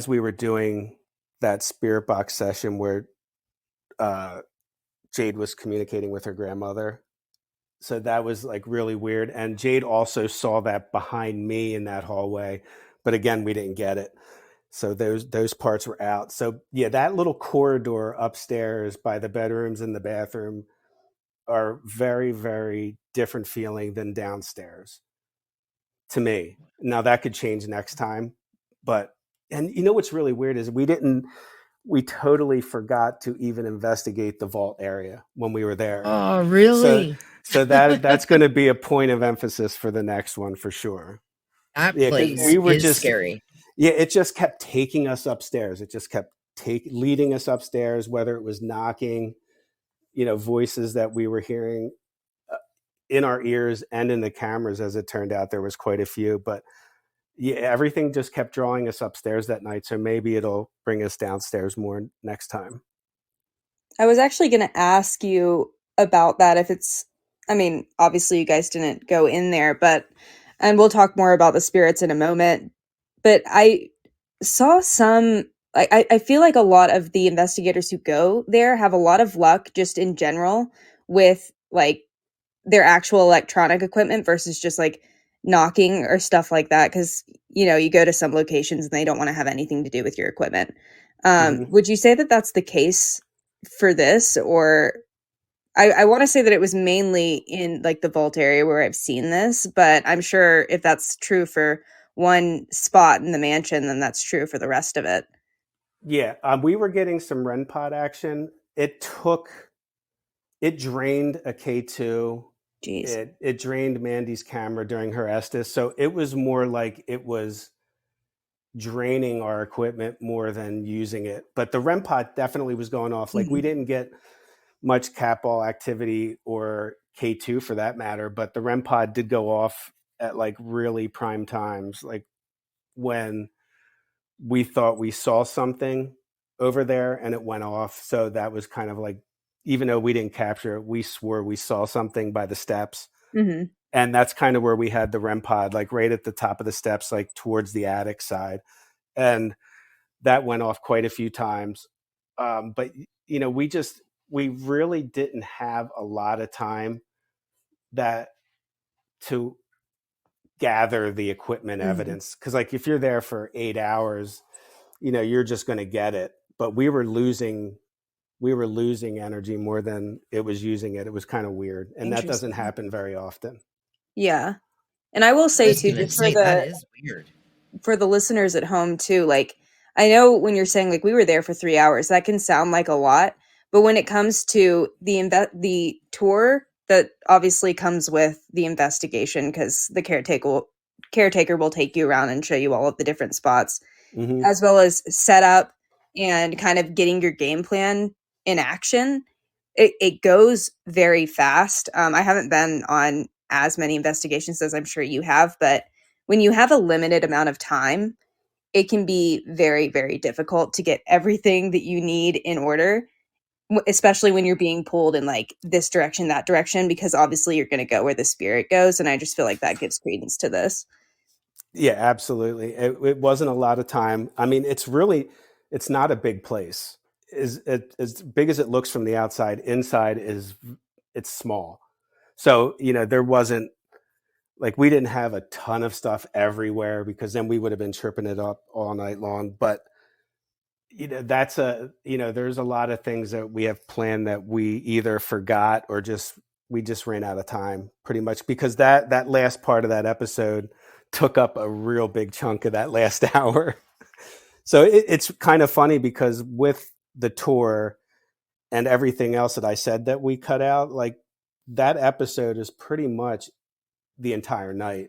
we were doing that spirit box session where Jade was communicating with her grandmother. So that was like really weird. And Jade also saw that behind me in that hallway, but again, we didn't get it. So those parts were out. So yeah, that little corridor upstairs by the bedrooms and the bathroom are very, very different feeling than downstairs to me. Now that could change next time, but, and what's really weird is we totally forgot to even investigate the vault area when we were there. Oh, really? So that's going to be a point of emphasis for the next one for sure. That Yeah, 'cause place we were is just scary. Yeah, it just kept taking us upstairs. It just kept leading us upstairs, whether it was knocking, voices that we were hearing in our ears and in the cameras. As it turned out, there was quite a few, but yeah, everything just kept drawing us upstairs that night. So maybe it'll bring us downstairs more next time. I was actually going to ask you about that. If it's, I mean, obviously you guys didn't go in there, and we'll talk more about the spirits in a moment. But I saw some, I feel like a lot of the investigators who go there have a lot of luck just in general with like their actual electronic equipment versus just like knocking or stuff like that. Cause you go to some locations and they don't want to have anything to do with your equipment. Would you say that that's the case for this? Or I want to say that it was mainly in like the vault area where I've seen this, but I'm sure if that's true for one spot in the mansion, then that's true for the rest of it. Yeah, we were getting some REM pod action. It drained a K2. Jeez. It drained Mandy's camera during her Estes. So it was more like it was draining our equipment more than using it. But the REM pod definitely was going off. Like we didn't get much cat ball activity or K2 for that matter, but the REM pod did go off at like really prime times, like when we thought we saw something over there and it went off. So that was kind of like, even though we didn't capture it, we swore we saw something by the steps. Mm-hmm. And that's kind of where we had the REM pod, like right at the top of the steps, like towards the attic side. And that went off quite a few times. But, we really didn't have a lot of time to gather the equipment evidence. Cause like if you're there for 8 hours, you're just going to get it. But we were losing energy more than it was using it. It was kind of weird. And that doesn't happen very often. Yeah. And I will say too, just that is weird for the listeners at home too, like I know when you're saying like we were there for 3 hours, that can sound like a lot, but when it comes to the tour that obviously comes with the investigation, because the caretaker will take you around and show you all of the different spots, as well as set up and kind of getting your game plan in action. It goes very fast. I haven't been on as many investigations as I'm sure you have, but when you have a limited amount of time, it can be very, very difficult to get everything that you need in order, especially when you're being pulled in like this direction, that direction, because obviously you're going to go where the spirit goes. And I just feel like that gives credence to this. Yeah, absolutely. It wasn't a lot of time. I mean, it's not a big place. As big as it looks from the outside, inside it's small. So, there wasn't, like, we didn't have a ton of stuff everywhere, because then we would have been tripping it up all night long. But, there's a lot of things that we have planned that we either forgot or we just ran out of time pretty much, because that last part of that episode took up a real big chunk of that last hour. So it's kind of funny because with the tour and everything else that I said that we cut out, like that episode is pretty much the entire night.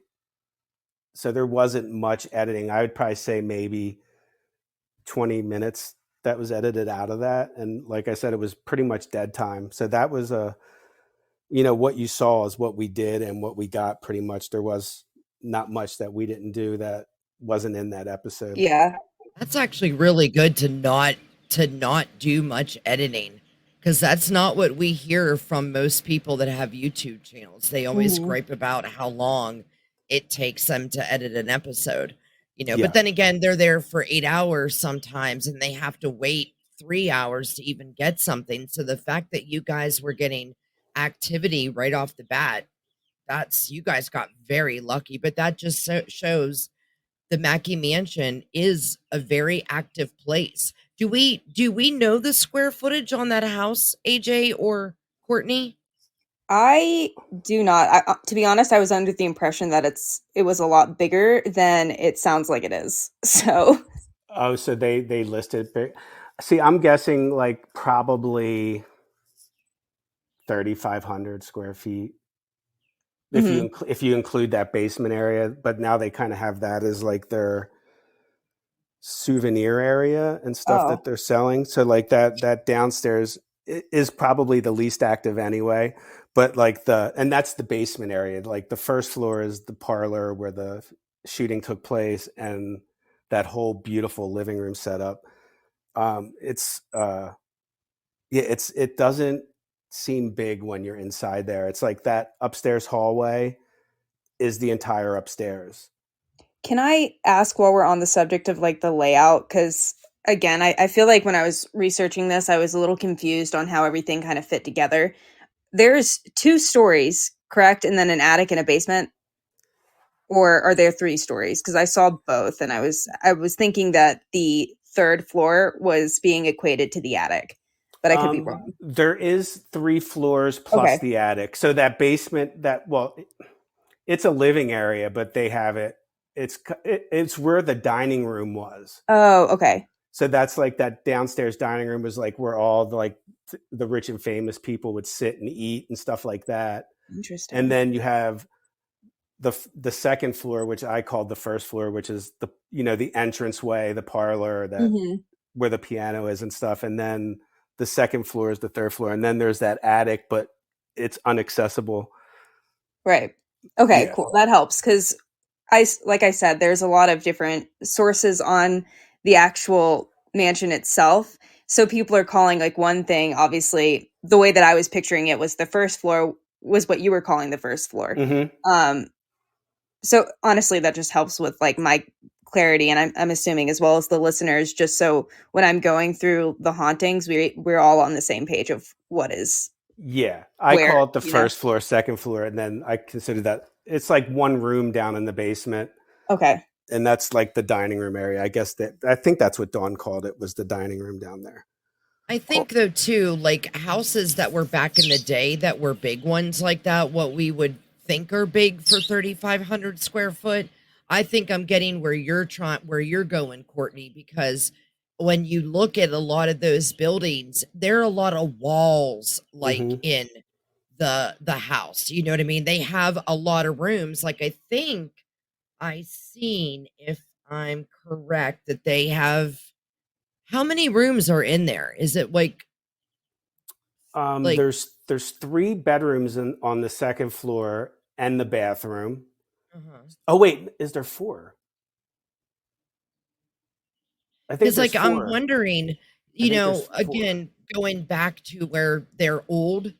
So there wasn't much editing. I would probably say maybe 20 minutes that was edited out of that. And like I said, it was pretty much dead time. So that was what you saw is what we did and what we got pretty much. There was not much that we didn't do that wasn't in that episode. Yeah. That's actually really good to not do much editing, because that's not what we hear from most people that have YouTube channels. They always Mhm. gripe about how long it takes them to edit an episode. Yeah. But then again, they're there for 8 hours sometimes and they have to wait 3 hours to even get something. So the fact that you guys were getting activity right off the bat, you guys got very lucky. But that just shows the Mackey Mansion is a very active place. Do we know the square footage on that house, AJ or Courtney? I do not. To be honest, I was under the impression that it was a lot bigger than it sounds like it is. So, Oh, so they listed big. See, I'm guessing like probably 3,500 square feet mhm. if you include that basement area. But now they kind of have that as like their souvenir area and stuff Oh, that they're selling. So like that downstairs is probably the least active anyway. But like and that's the basement area. Like the first floor is the parlor where the shooting took place and that whole beautiful living room setup. It doesn't seem big when you're inside there. It's like that upstairs hallway is the entire upstairs. can I ask while we're on the subject of like the layout? Because again, I feel like when I was researching this, I was a little confused on how everything kind of fit together. There's 2 stories, correct? And then an attic and a basement? Or are there 3 stories? Because I saw both and I was thinking that the third floor was being equated to the attic, but I could be wrong. There is 3 floors plus Okay. the attic. So that basement, it's a living area, but they have it. It's where the dining room was. Oh, okay. So that's like that downstairs dining room was like where all the rich and famous people would sit and eat and stuff like that. Interesting. And then you have the second floor, which I called the first floor, which is the entranceway, the parlor Mhm. where the piano is and stuff. And then the second floor is the third floor. And then there's that attic, but it's inaccessible. Right. Okay, Yeah. cool. That helps because like I said, there's a lot of different sources on the actual mansion itself. So people are calling like one thing, obviously, the way that I was picturing it was the first floor was what you were calling the first floor. Mm-hmm. So honestly, that just helps with like my clarity, and I'm assuming as well as the listeners, just so when I'm going through the hauntings, we're all on the same page of what is Yeah. I where, call it the first floor, second floor. And then I consider that it's like one room down in the basement. Okay. And that's like the dining room area. I think that's what Dawn called it, was the dining room down there. I think though too, like houses that were back in the day that were big ones like that, what we would think are big for 3,500 square foot. I think I'm getting where you're going, Courtney, because when you look at a lot of those buildings, there are a lot of walls like Mm-hmm. in the house. You know what I mean? They have a lot of rooms. Like I think I seen, if I'm correct, that they have, how many rooms are in there? Is it like There's 3 bedrooms on the second floor and the bathroom. uh-huh. Oh wait, is there 4? I think Because there's like I'm 4. wondering, I think there's 4. again, going back to where they're old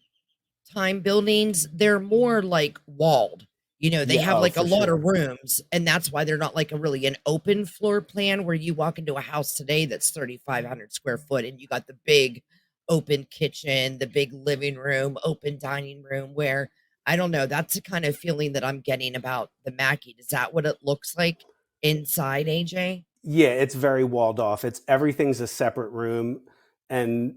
time buildings, they're more like walled. They Yeah, have like a for lot of sure. rooms, and that's why they're not like an open floor plan where you walk into a house today that's 3,500 square foot and you got the big open kitchen, the big living room, open dining room, where I don't know, that's the kind of feeling that I'm getting about the Mackey. Is that what it looks like inside, AJ? Yeah, it's very walled off. Everything's a separate room, and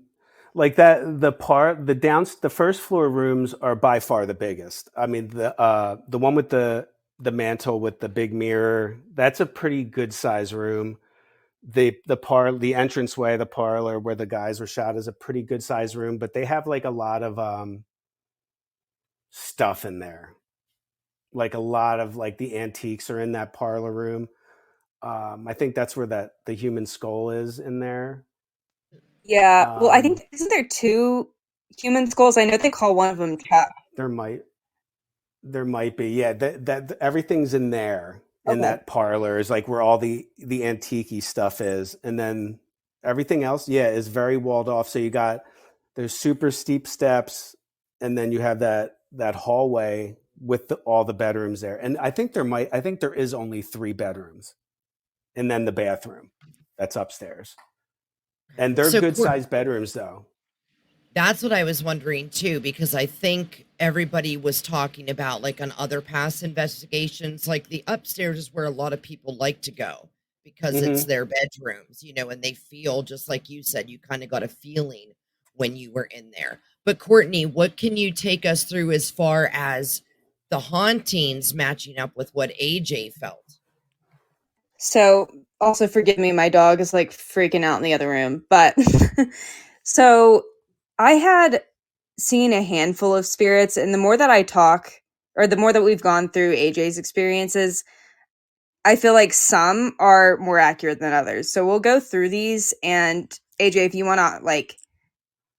like that the first floor rooms are by far the biggest. I mean the one with the mantle with the big mirror, that's a pretty good size room. the entranceway, the parlor where the guys were shot is a pretty good sized room, but they have like a lot of stuff in there. Like a lot of like the antiques are in that parlor room. I think that's where the human skull is in there. Yeah. Well, I think isn't there two human skulls? I know they call one of them Chap. There might be. Yeah, that everything's in there in Okay. that parlor is like where all the antique stuff is, and then everything else, yeah, is very walled off. So there's super steep steps, and then you have that hallway with all the bedrooms there. And I think there is only 3 bedrooms, and then the bathroom that's upstairs. And they're So, good sized bedrooms though. that's what I was wondering too, because I think everybody was talking about, like on other past investigations, like the upstairs is where a lot of people like to go because it's Mm-hmm. their bedrooms, and they feel just like you said, you kind of got a feeling when you were in there. But Courtney, what can you take us through as far as the hauntings matching up with what AJ felt? So, also forgive me, my dog is like freaking out in the other room. But so I had seen a handful of spirits, and the more that I talk, or the more that we've gone through AJ's experiences, I feel like some are more accurate than others. So we'll go through these, and AJ, if you want to like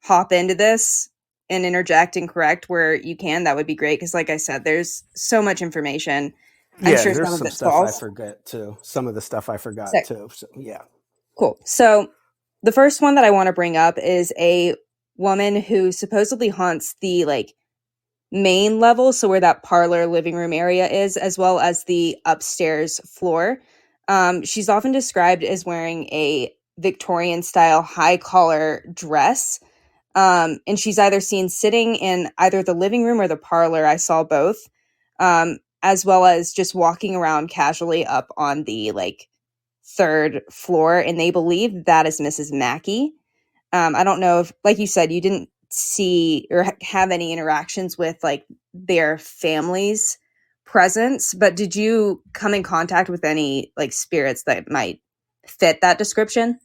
hop into this and interject and correct where you can, that would be great. Because, like I said, there's so much information. I'm Yeah, sure there's some of some it's stuff I false. forget too. Some of the stuff I forgot Sick. too. So yeah. Cool. So the first one that I want to bring up is a woman who supposedly haunts the like main level, so where that parlor living room area is, as well as the upstairs floor. She's often described as wearing a Victorian style high collar dress. And she's either seen sitting in either the living room or the parlor. I saw both. As well as just walking around casually up on the like 3rd floor. And they believe that is Mrs. Mackey. I don't know if, like you said, you didn't see or have any interactions with like their family's presence, but did you come in contact with any like spirits that might fit that description?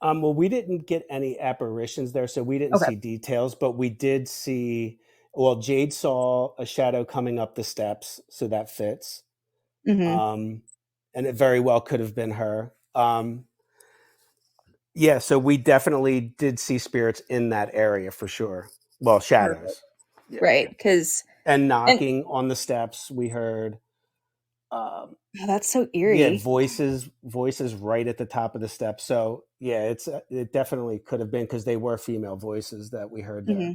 Well, we didn't get any apparitions there, so we didn't Okay. see details, but we did see. Well, Jade saw a shadow coming up the steps, so that fits. Mm-hmm. And it very well could have been her. Yeah, so we definitely did see spirits in that area for sure. Well, shadows. Yeah. Right. Because, And and knocking on the steps, we heard. Um, oh, that's so yeah, eerie. voices right at the top of the steps. So yeah, it definitely could have been because they were female voices that we heard there. Mm-hmm.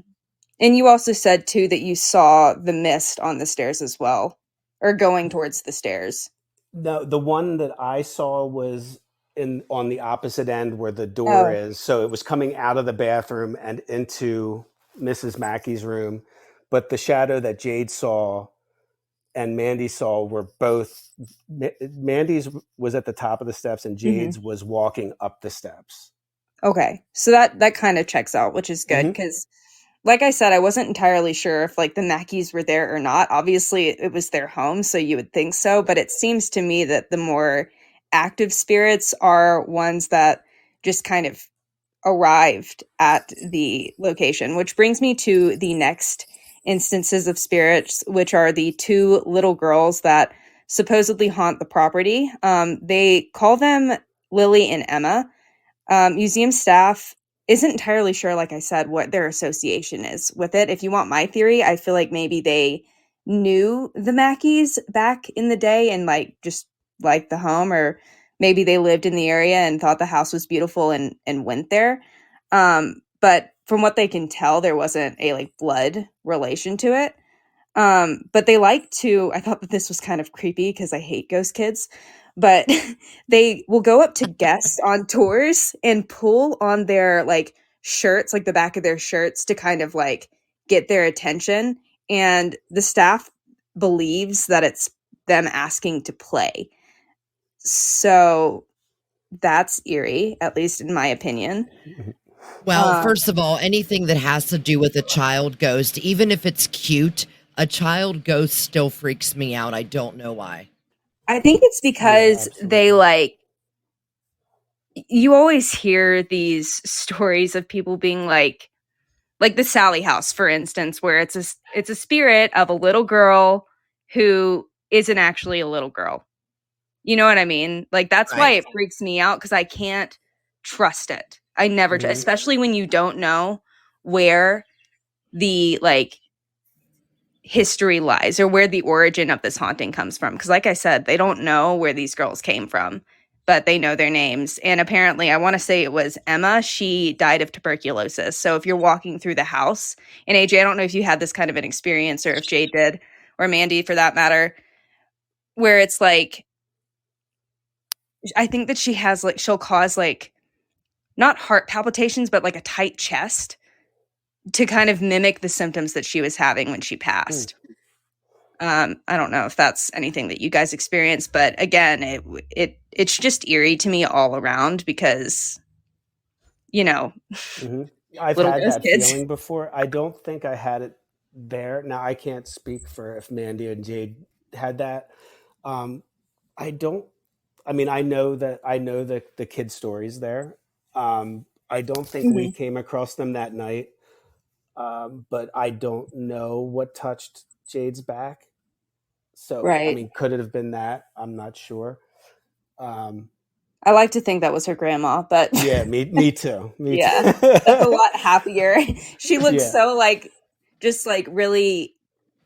And you also said too that you saw the mist on the stairs as well, or going towards the stairs. No, the one that I saw was on the opposite end where the door Oh, is. So it was coming out of the bathroom and into Mrs. Mackey's room. But the shadow that Jade saw and Mandy saw were both. Mandy's was at the top of the steps and mm-hmm. Jade's was walking up the steps. Okay. So that kind of checks out, which is good because, like I said, I wasn't entirely sure if like the Mackeys were there or not. Obviously, it was their home, so you would think so. But it seems to me that the more active spirits are ones that just kind of arrived at the location, which brings me to the next instances of spirits, which are the 2 little girls that supposedly haunt the property. They call them Lily and Emma. Museum staff isn't entirely sure, like I said, what their association is with it. If you want my theory, I feel like maybe they knew the Mackeys back in the day and like just liked the home, or maybe they lived in the area and thought the house was beautiful and went there. But from what they can tell, there wasn't a like blood relation to it. But they like to, I thought that this was kind of creepy because I hate ghost kids, but they will go up to guests on tours and pull on their like shirts, like the back of their shirts to kind of like get their attention. And the staff believes that it's them asking to play. So that's eerie, at least in my opinion. Well, first of all, anything that has to do with a child ghost, even if it's cute, a child ghost still freaks me out. I don't know why. I think it's Yeah, because they absolutely. like you always hear these stories of people being like the Sally house, for instance, where it's a spirit of a little girl who isn't actually a little girl. You know what I mean? Like, that's why Right. it freaks me out, because I can't trust it. I never, Mhm. especially when you don't know where the like history lies or where the origin of this haunting comes from. Because, like I said, they don't know where these girls came from, but they know their names. And apparently, I want to say it was Emma. She died of tuberculosis. So if you're walking through the house, and AJ, I don't know if you had this kind of an experience, or if Jade did, or Mandy for that matter, where it's like, I think that she has like, she'll cause like not heart palpitations, but like a tight chest to kind of mimic the symptoms that she was having when she passed. I don't know if that's anything that you guys experience, but again, it's just eerie to me all around, because, you know, Mhm. I've little had ghost that kids. feeling before. I don't think I had it there. Now I can't speak for if Mandy and Jade had that. Um, I don't. I mean, I know the kid stories there. I don't think we Mhm. came across them that night, but I don't know what touched Jade's back. So, I Right. mean, could it have been that? I'm not sure. Um, I like to think that was her grandma, but yeah, me too. Me yeah, too. that's a lot happier. She looks Yeah, so like, just like really,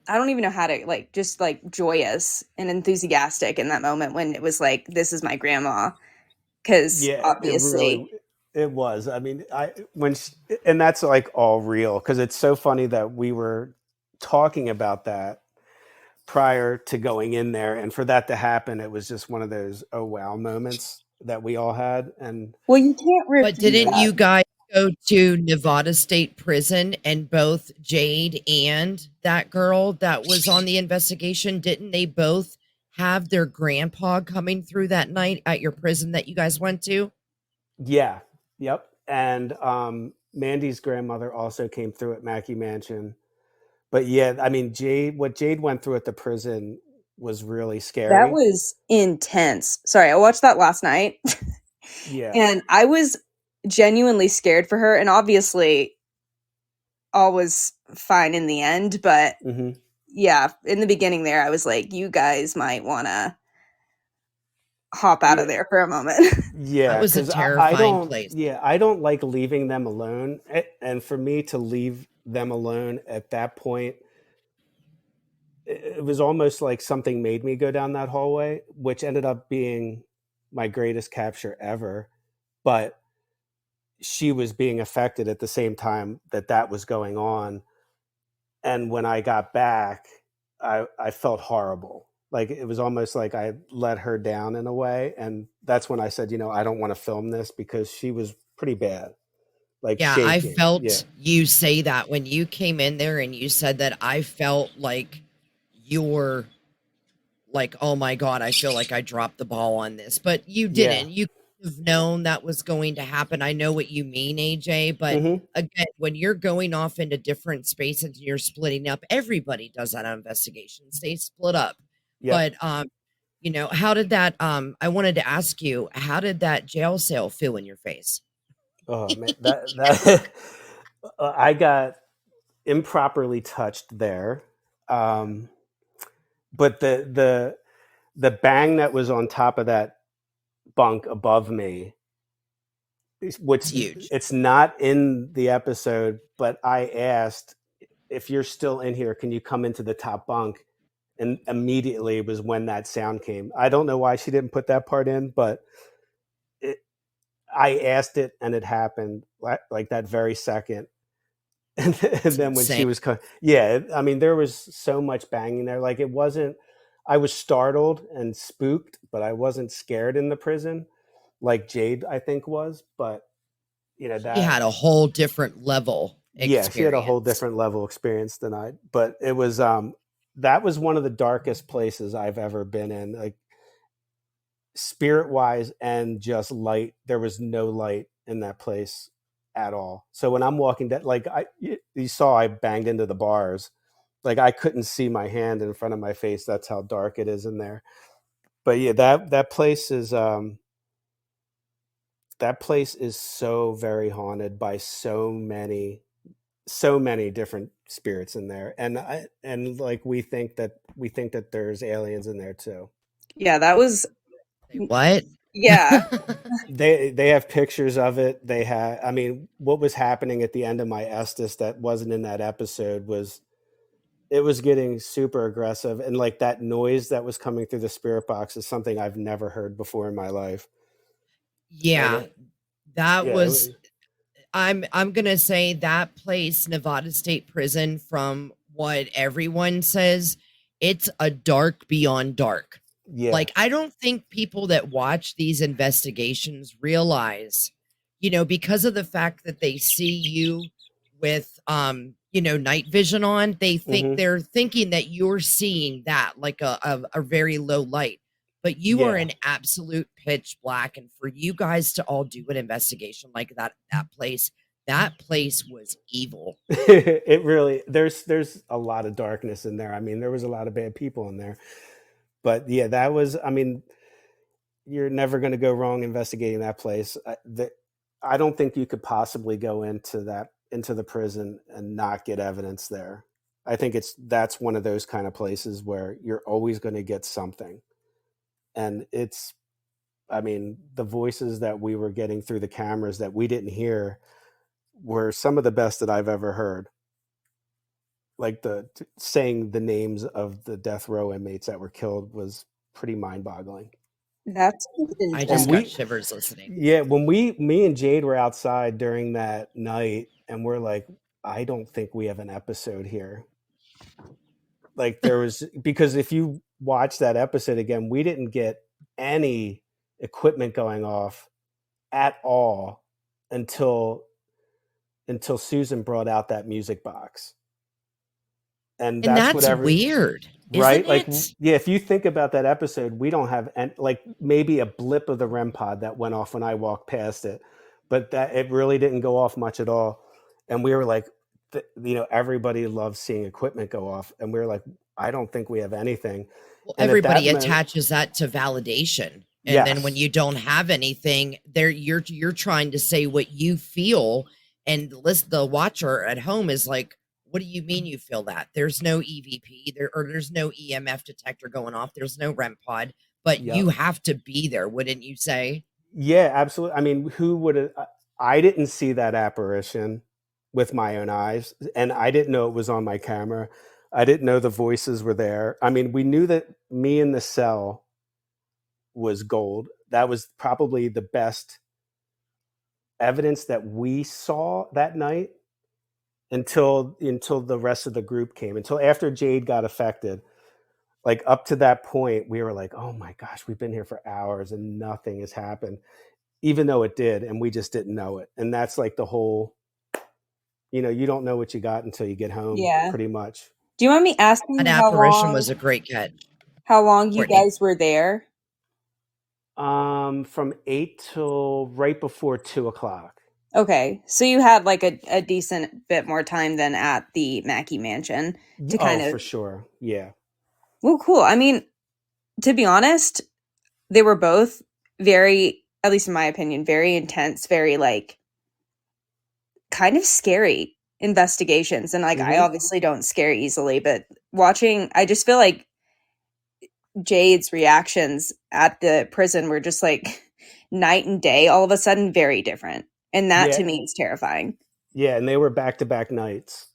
I don't even know how to like, just like joyous and enthusiastic in that moment when it was like, this is my grandma. Because yeah, obviously, it was. I mean, and that's like all real because it's so funny that we were talking about that prior to going in there, and for that to happen, it was just one of those oh wow moments that we all had. And well, you can't But refute you didn't know, that. you guys go to Nevada State Prison, and both Jade and that girl that was on the investigation, didn't they both have their grandpa coming through that night at your prison that you guys went to? yeah, yep. And Mandy's grandmother also came through at Mackey Mansion. But yeah, I mean, what Jade went through at the prison was really That scary. was intense. Sorry, I watched that last night Yeah. and I was genuinely scared for her. And obviously, all was fine in the end. But Hmm. yeah, in the beginning there, I was like, you guys might want to hop out of Yeah. there for a moment. That Yeah, was a because I terrifying don't. place. Yeah, I don't like leaving them alone, and for me to leave them alone at that point, it was almost like something made me go down that hallway, which ended up being my greatest capture ever. But she was being affected at the same time that that was going on, and when I got back, I felt horrible. Like it was almost like I let her down in a way, and that's when I said, I don't want to film this because she was pretty bad, like Yeah, I shaking. Yeah, felt you say that when you came in there and you said that. I felt like you're like, oh my God, I feel like I dropped the ball on this, but you yeah, didn't. You could have known that was going to happen. I know what you mean, AJ, but hmm, again, when you're going off into different spaces and you're splitting up, everybody does that on investigations. They split up. yep. But how did that I wanted to ask you, how did that jail cell feel in your face? Oh man, that I got improperly touched there, um, but the bang that was on top of that bunk above me, which It's huge. it's not in the episode, but I asked if you're still in here, can you come into the top bunk? And immediately was when that sound came. I don't know why she didn't put that part in, but it, I asked it and it happened like that very second. And It's then when insane. she was, yeah, I mean, there was so much banging there. Like it wasn't, I was startled and spooked, but I wasn't scared in the prison like Jade, I think was. But, She had a whole different level yeah, she had a whole experience. different level experience than I, but it was, that was one of the darkest places I've ever been in. Like spirit wise and just light, there was no light in that place at all. So when I'm walking down, like you saw, I banged into the bars. Like I couldn't see my hand in front of my face. That's how dark it is in there. But yeah, that place is that place is so very haunted by so many different spirits in there, and like we think that there's aliens in there too. Yeah, that was Say what? yeah. They have pictures of it. They had, I mean, what was happening at the end of my Estes that wasn't in that episode was, it was getting super aggressive, and like that noise that was coming through the spirit box is something I've never heard before in my life. And Yeah, that yeah, was I'm gonna say that place, Nevada State Prison, from what everyone says, it's a dark beyond dark. yeah, Like, I don't think people that watch these investigations realize, because of the fact that they see you with night vision on, hmm they're thinking that you're seeing that like a very low light. But you are yeah. in absolute pitch black. And for you guys to all do an investigation like that place was evil. It really, there's a lot of darkness in there. I mean, there was a lot of bad people in there, but yeah, that was, I mean, you're never going to go wrong investigating that place. I don't think you could possibly go into the prison and not get evidence there. I think that's one of those kind of places where you're always going to get something. And it's, I mean, the voices that we were getting through the cameras that we didn't hear were some of the best that I've ever heard. Like saying the names of the death row inmates that were killed was pretty mind-boggling. That's I And just got intense. shivers listening. yeah, when me and Jade were outside during that night, and we're like, I don't think we have an episode here. Like there was, because if you watch that episode again, we didn't get any equipment going off at all until Susan brought out that music box. And And that's that's weird, right? isn't Like, it? yeah, if you think about that episode, we don't have like maybe a blip of the REM pod that went off when I walked past it, but that it really didn't go off much at all. And we were like, everybody loves seeing equipment go off, and we were like, I don't think we have anything. Well, And at that everybody moment, attaches that to validation. And then when yes, you don't have anything, there you're trying to say what you feel, and the watcher at home is like, what do you mean you feel that? There's no EVP there, or there's no EMF detector going off. There's no REM pod, but yep. you have to be there, wouldn't you say? Yeah, absolutely. I mean, who would have? I didn't see that apparition with my own eyes, and I didn't know it was on my camera. I didn't know the voices were there. I mean, we knew that me in the cell was gold. That was probably the best evidence that we saw that night until the rest of the group came. Until after Jade got affected. Like up to that point, we were like, "Oh my gosh, we've been here for hours and nothing has happened." Even though it did, and we just didn't know it. And that's like the whole, you don't know what you got until you get home, Yeah. pretty much. Do you want me asking An how apparition long was a great catch. how long you Courtney. guys were there? From 8 till right before 2:00. Okay, so you had like a decent bit more time than at the Mackey Mansion to kind of. For sure, yeah. Well, cool. I mean, to be honest, they were both very, at least in my opinion, very intense, very like kind of scary investigations. And like, I obviously don't scare easily, but watching, I just feel like Jade's reactions at the prison were just like night and day, all of a sudden, very different. And that to me is terrifying. Yeah, and they were back-to-back nights.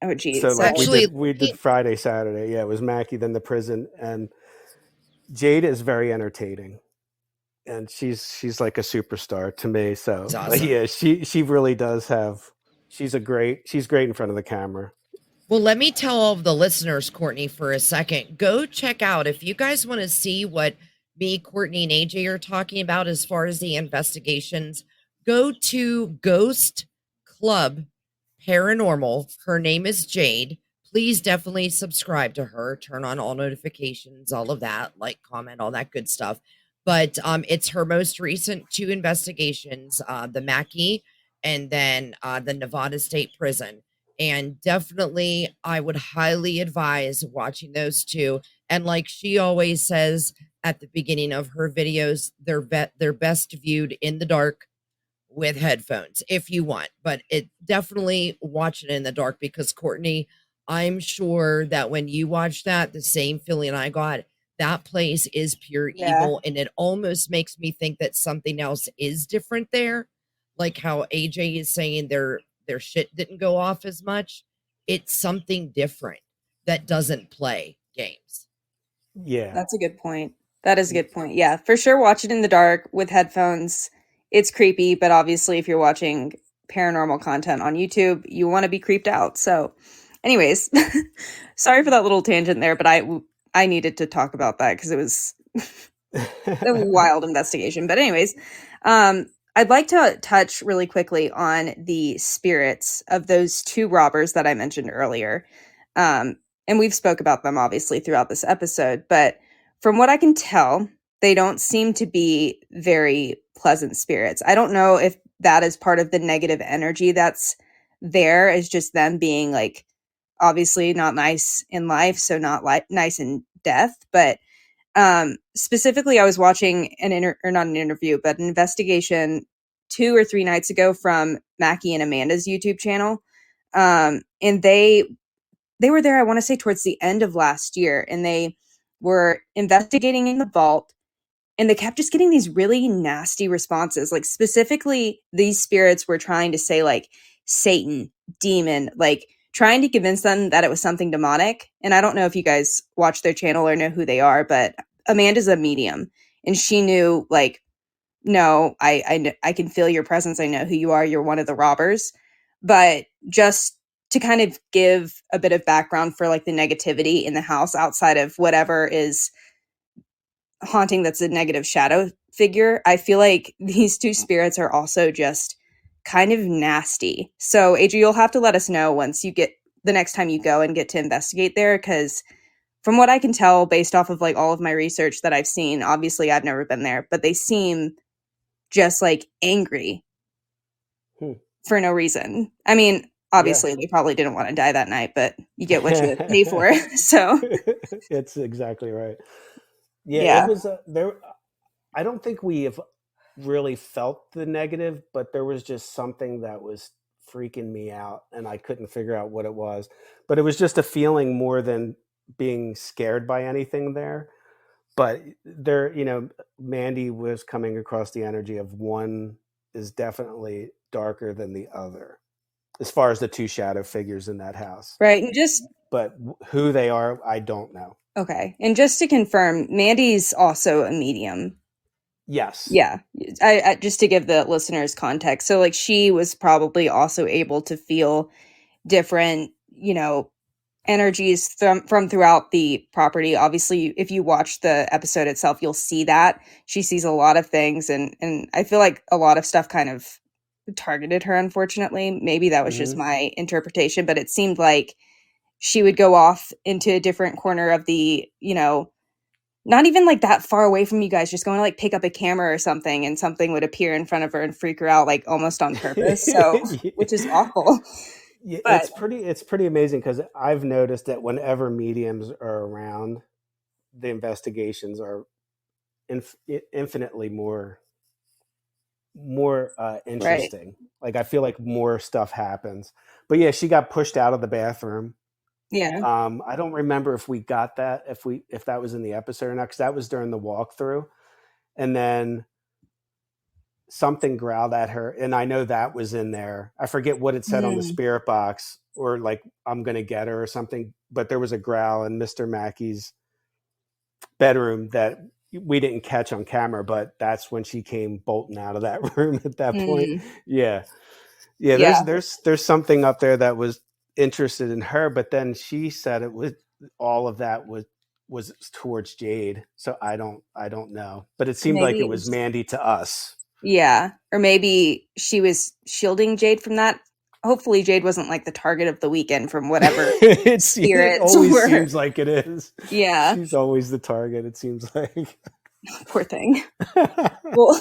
Oh, geez. So like Actually, we did Friday, Saturday. Yeah, it was Mackey, then the prison, and Jade is very entertaining, and she's like a superstar to me. So That's awesome. yeah, she really does have. She's great in front of the camera. Well, let me tell all of the listeners, Courtney, for a second. Go check out, if you guys want to see what me, Courtney, and AJ are talking about as far as the investigations, go to Ghost Club Paranormal. Her name is Jade. Please definitely subscribe to her. Turn on all notifications, all of that, like, comment, all that good stuff. But it's her most recent 2 investigations, the Mackey and then the Nevada State Prison. And definitely, I would highly advise watching those 2. And like she always says, at the beginning of her videos. They're best viewed in the dark with headphones if you want, but it definitely watch it in the dark, because Courtney, I'm sure that when you watch that, the same feeling I got, that place is pure Yeah. evil, and it almost makes me think that something else is different there, like how AJ is saying their shit didn't go off as much. It's something different that doesn't play games. Yeah. That's a good point. That is a good point. Yeah, for sure. Watch it in the dark with headphones. It's creepy, but obviously, if you're watching paranormal content on YouTube, you want to be creeped out. So, anyways, sorry for that little tangent there, but I needed to talk about that because it was a wild investigation. But anyways, I'd like to touch really quickly on the spirits of those two robbers that I mentioned earlier. And we've spoke about them obviously throughout this episode, but from what I can tell, they don't seem to be very pleasant spirits. I don't know if that is part of the negative energy that's there, is just them being like obviously not nice in life, so not like nice in death, but specifically I was watching or not an interview, but an investigation 2 or 3 nights ago from Mackey and Amanda's YouTube channel. And they were there, I want to say towards the end of last year, and they were investigating in the vault, and they kept just getting these really nasty responses. Like specifically these spirits were trying to say like Satan, demon, like trying to convince them that it was something demonic. And I don't know if you guys watch their channel or know who they are, but Amanda's a medium, and she knew like, no, I can feel your presence. I know who you are. You're one of the robbers. But just to kind of give a bit of background for like the negativity in the house outside of whatever is haunting that's a negative shadow figure, I feel like these two spirits are also just kind of nasty. So Adri, you'll have to let us know once you get the next time you go and get to investigate there, because from what I can tell based off of like all of my research that I've seen, obviously I've never been there, but they seem just like angry for no reason. I mean, obviously they probably didn't want to die that night, but you get what you pay for. So it's exactly right. Yeah, yeah. it was there. I don't think we have really felt the negative, but there was just something that was freaking me out, and I couldn't figure out what it was. But it was just a feeling more than being scared by anything there. But there, Mandy was coming across the energy of one is definitely darker than the other, as far as the two shadow figures in that house. Right. And just, but who they are, I don't know. Okay. And just to confirm, Mandy's also a medium. Yes. Yeah. I just to give the listeners context. So like she was probably also able to feel different, energies from throughout the property. Obviously, if you watch the episode itself, you'll see that she sees a lot of things, and I feel like a lot of stuff kind of targeted her, unfortunately. Maybe that was just my interpretation, but it seemed like she would go off into a different corner of the, not even like that far away from you guys, just going to like pick up a camera or something, and something would appear in front of her and freak her out, like almost on purpose. So, which is awful. Yeah, but it's pretty amazing, because I've noticed that whenever mediums are around, the investigations are infinitely more interesting. Right. Like I feel like more stuff happens. But yeah, she got pushed out of the bathroom. Yeah. I don't remember if we got that, if that was in the episode or not, because that was during the walkthrough. And then something growled at her, and I know that was in there. I forget what it said on the spirit box, or like I'm gonna get her or something, but there was a growl in Mr. Mackey's bedroom that we didn't catch on camera, but that's when she came bolting out of that room at that point. Yeah. There's something up there that was interested in her, but then she said it was all of that was towards Jade. So I don't know, but it seemed like it was Mandy to us. Yeah. Or maybe she was shielding Jade from that. Hopefully Jade wasn't like the target of the weekend from whatever spirits it always seems like it is. Yeah. She's always the target, it seems like. Poor thing. Well,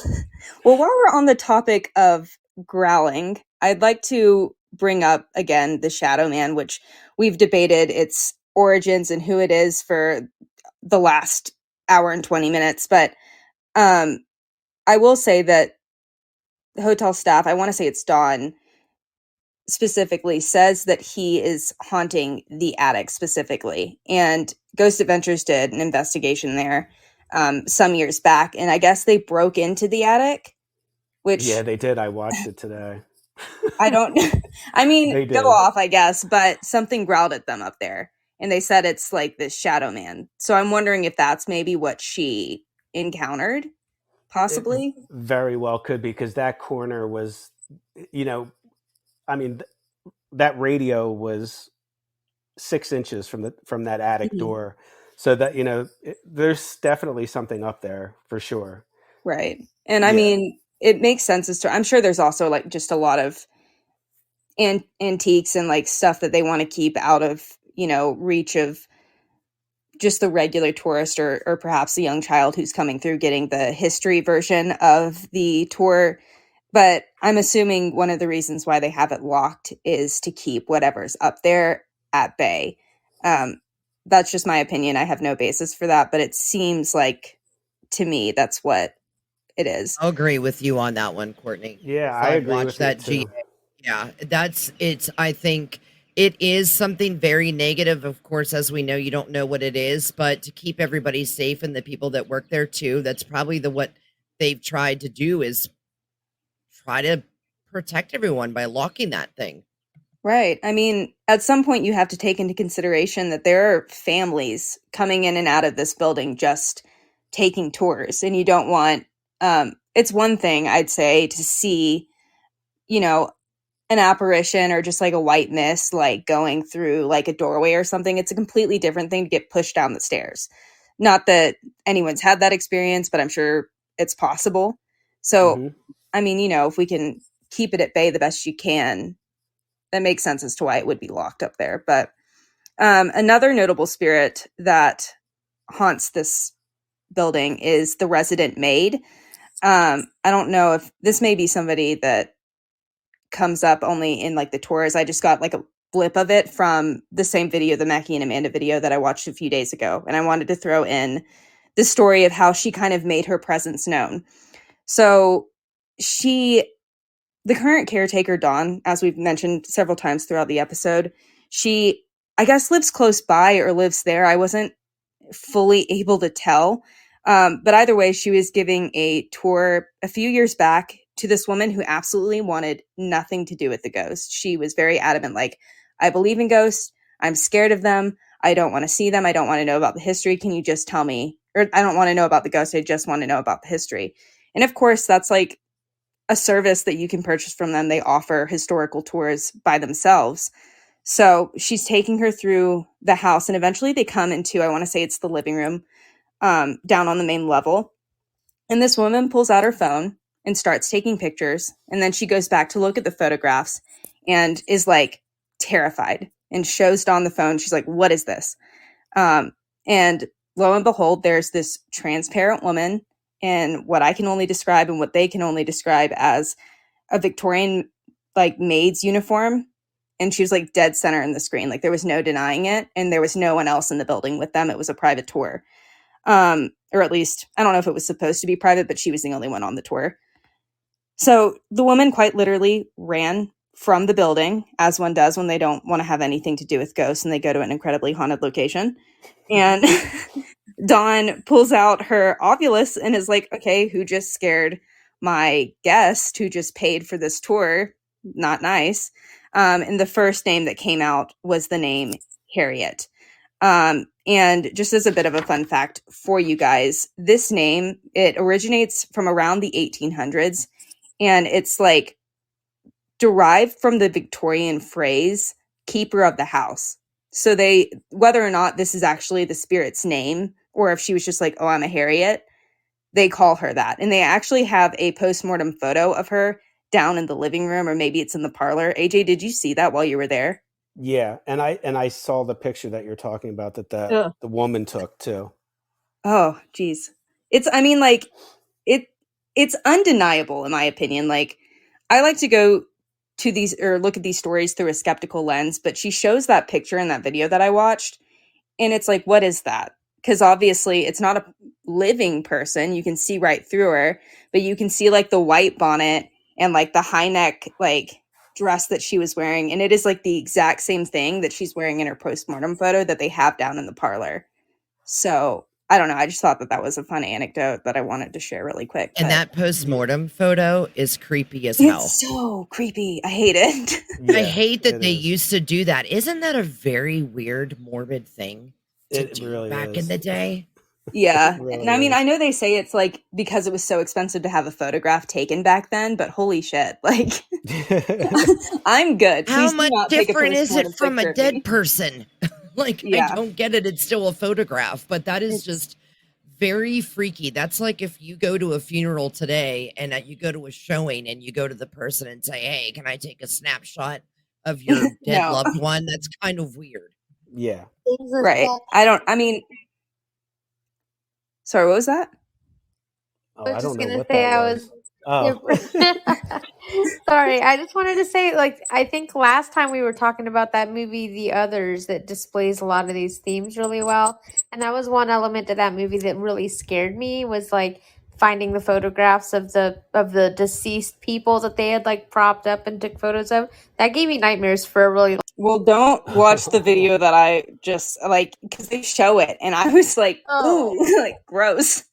while we're on the topic of growling, I'd like to bring up again the Shadow Man, which we've debated its origins and who it is for the last hour and 20 minutes. But I will say that the hotel staff, I want to say it's Dawn specifically, says that he is haunting the attic specifically. And Ghost Adventures did an investigation there some years back. And I guess they broke into the attic, which Yeah, they did. I watched it today. I don't, I mean, They go did. off, I guess, but something growled at them up there. And they said it's like this shadow man. So I'm wondering if that's maybe what she encountered, possibly. Very well could be, because that corner was, I mean, that radio was 6 inches from that attic Mhm. door. So that, there's definitely something up there for sure. Right. And I Yeah. mean, it makes sense as to, I'm sure there's also like just a lot of antiques and like stuff that they want to keep out of, reach of just the regular tourist or perhaps a young child who's coming through getting the history version of the tour. But I'm assuming one of the reasons why they have it locked is to keep whatever's up there at bay. That's just my opinion. I have no basis for that, but it seems like to me that's what it is. I'll agree with you on that one, Courtney. Yeah, I Son agree watched with it that too. GA. Yeah, it's I think it is something very negative. Of course, as we know, you don't know what it is, but to keep everybody safe and the people that work there too, that's probably what they've tried to do is try to protect everyone by locking that thing. Right. I mean, at some point, you have to take into consideration that there are families coming in and out of this building just taking tours, and you don't want, it's one thing, I'd say, to see, you know, an apparition or just like a white mist, like going through like a doorway or something. It's a completely different thing to get pushed down the stairs. Not that anyone's had that experience, but I'm sure it's possible. So, Hmm. I mean, if we can keep it at bay the best you can, that makes sense as to why it would be locked up there. But another notable spirit that haunts this building is the resident maid. I don't know if this may be somebody that comes up only in like the tours. I just got like a blip of it from the same video, the Mackey and Amanda video that I watched a few days ago. And I wanted to throw in the story of how she kind of made her presence known. So the current caretaker, Dawn, as we've mentioned several times throughout the episode, she, I guess, lives close by or lives there. I wasn't fully able to tell. But either way, she was giving a tour a few years back to this woman who absolutely wanted nothing to do with the ghost. She was very adamant, like, I believe in ghosts. I'm scared of them. I don't want to see them. I don't want to know about the history. Can you just tell me? Or I don't want to know about the ghost. I just want to know about the history. And of course, that's like a service that you can purchase from them. They offer historical tours by themselves. So she's taking her through the house, and eventually they come into, I want to say it's the living room, down on the main level. And this woman pulls out her phone and starts taking pictures. And then she goes back to look at the photographs and is like terrified and shows Dawn the phone. She's like, what is this? And lo and behold, there's this transparent woman in what I can only describe and what they can only describe as a Victorian like maid's uniform. And she was like dead center in the screen. Like there was no denying it. And there was no one else in the building with them. It was a private tour. Or at least, I don't know if it was supposed to be private, but she was the only one on the tour. So the woman quite literally ran from the building, as one does when they don't want to have anything to do with ghosts and they go to an incredibly haunted location. And Dawn pulls out her Ovilus and is like, okay, who just scared my guest who just paid for this tour? Not nice. And the first name that came out was the name Harriet. And just as a bit of a fun fact for you guys, this name, it originates from around the 1800s, and it's like derived from the Victorian phrase keeper of the house. So whether or not this is actually the spirit's name or if she was just like, oh, I'm a Harriet, they call her that. And they actually have a postmortem photo of her down in the living room, or maybe it's in the parlor. AJ, did you see that while you were there? Yeah, and I saw the picture that you're talking about that Ugh. the woman took too. Oh, geez. I mean, like, it's undeniable, in my opinion. Like, I like to go to these or look at these stories through a skeptical lens, but she shows that picture in that video that I watched, and it's like, what is that? Because obviously it's not living person. You can see right through her, but you can see like the white bonnet and like the high neck like dress that she was wearing, and it is like the exact same thing that she's wearing in her postmortem photo that they have down in the parlor. So I don't know, I just thought that that was a fun anecdote that I wanted to share really quick. And But that postmortem photo is creepy as hell. it's so creepy. I hate it. I hate that it they is. used to do that. Isn't that a very weird, morbid thing to It do really back is. in the day? Yeah. It really And I mean, is. I know they say it's like because it was so expensive to have a photograph taken back then, but holy shit, like I'm good. How Please do much not take a different is it postmortem from a picture of me. dead person? Like, I Yeah. don't get it. It's still a photograph, but that is It's just very freaky. That's like if you go to a funeral today and you go to a showing and you go to the person and say, "Hey, can I take a snapshot of your dead no. loved one?" That's kind of weird. Yeah. Right. I mean, sorry, what was that? Oh, I I was don't just know gonna what say that I was. was Oh. sorry. I just wanted to say, like, I think last time we were talking about that movie, The Others, that displays a lot of these themes really well, and that was one element of that movie that really scared me was like finding the photographs of the deceased people that they had like propped up and took photos of. That gave me nightmares for a really long. Well, don't watch the video that I just like because they show it, and I was like, Oh. ooh, like gross.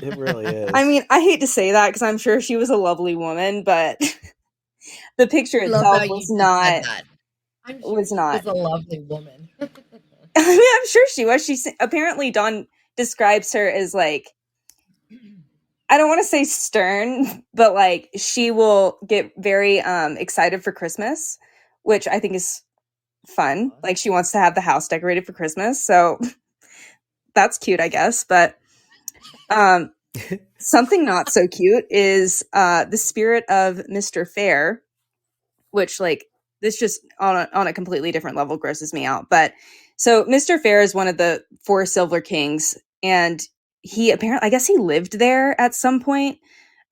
It really is. I mean, I hate to say that because I'm sure she was a lovely woman, but the picture I love how itself you was just said not that. I'm sure was she not. was a lovely woman. I mean, I'm sure she was. Apparently Dawn describes her as like, I don't want to say stern, but like she will get very excited for Christmas, which I think is fun. Like she wants to have the house decorated for Christmas, so that's cute, I guess. But something not so cute is the spirit of Mr. Fair, which like this just on a completely different level grosses me out. But so Mr. Fair is one of the four Silver Kings, and he apparently, I guess he lived there at some point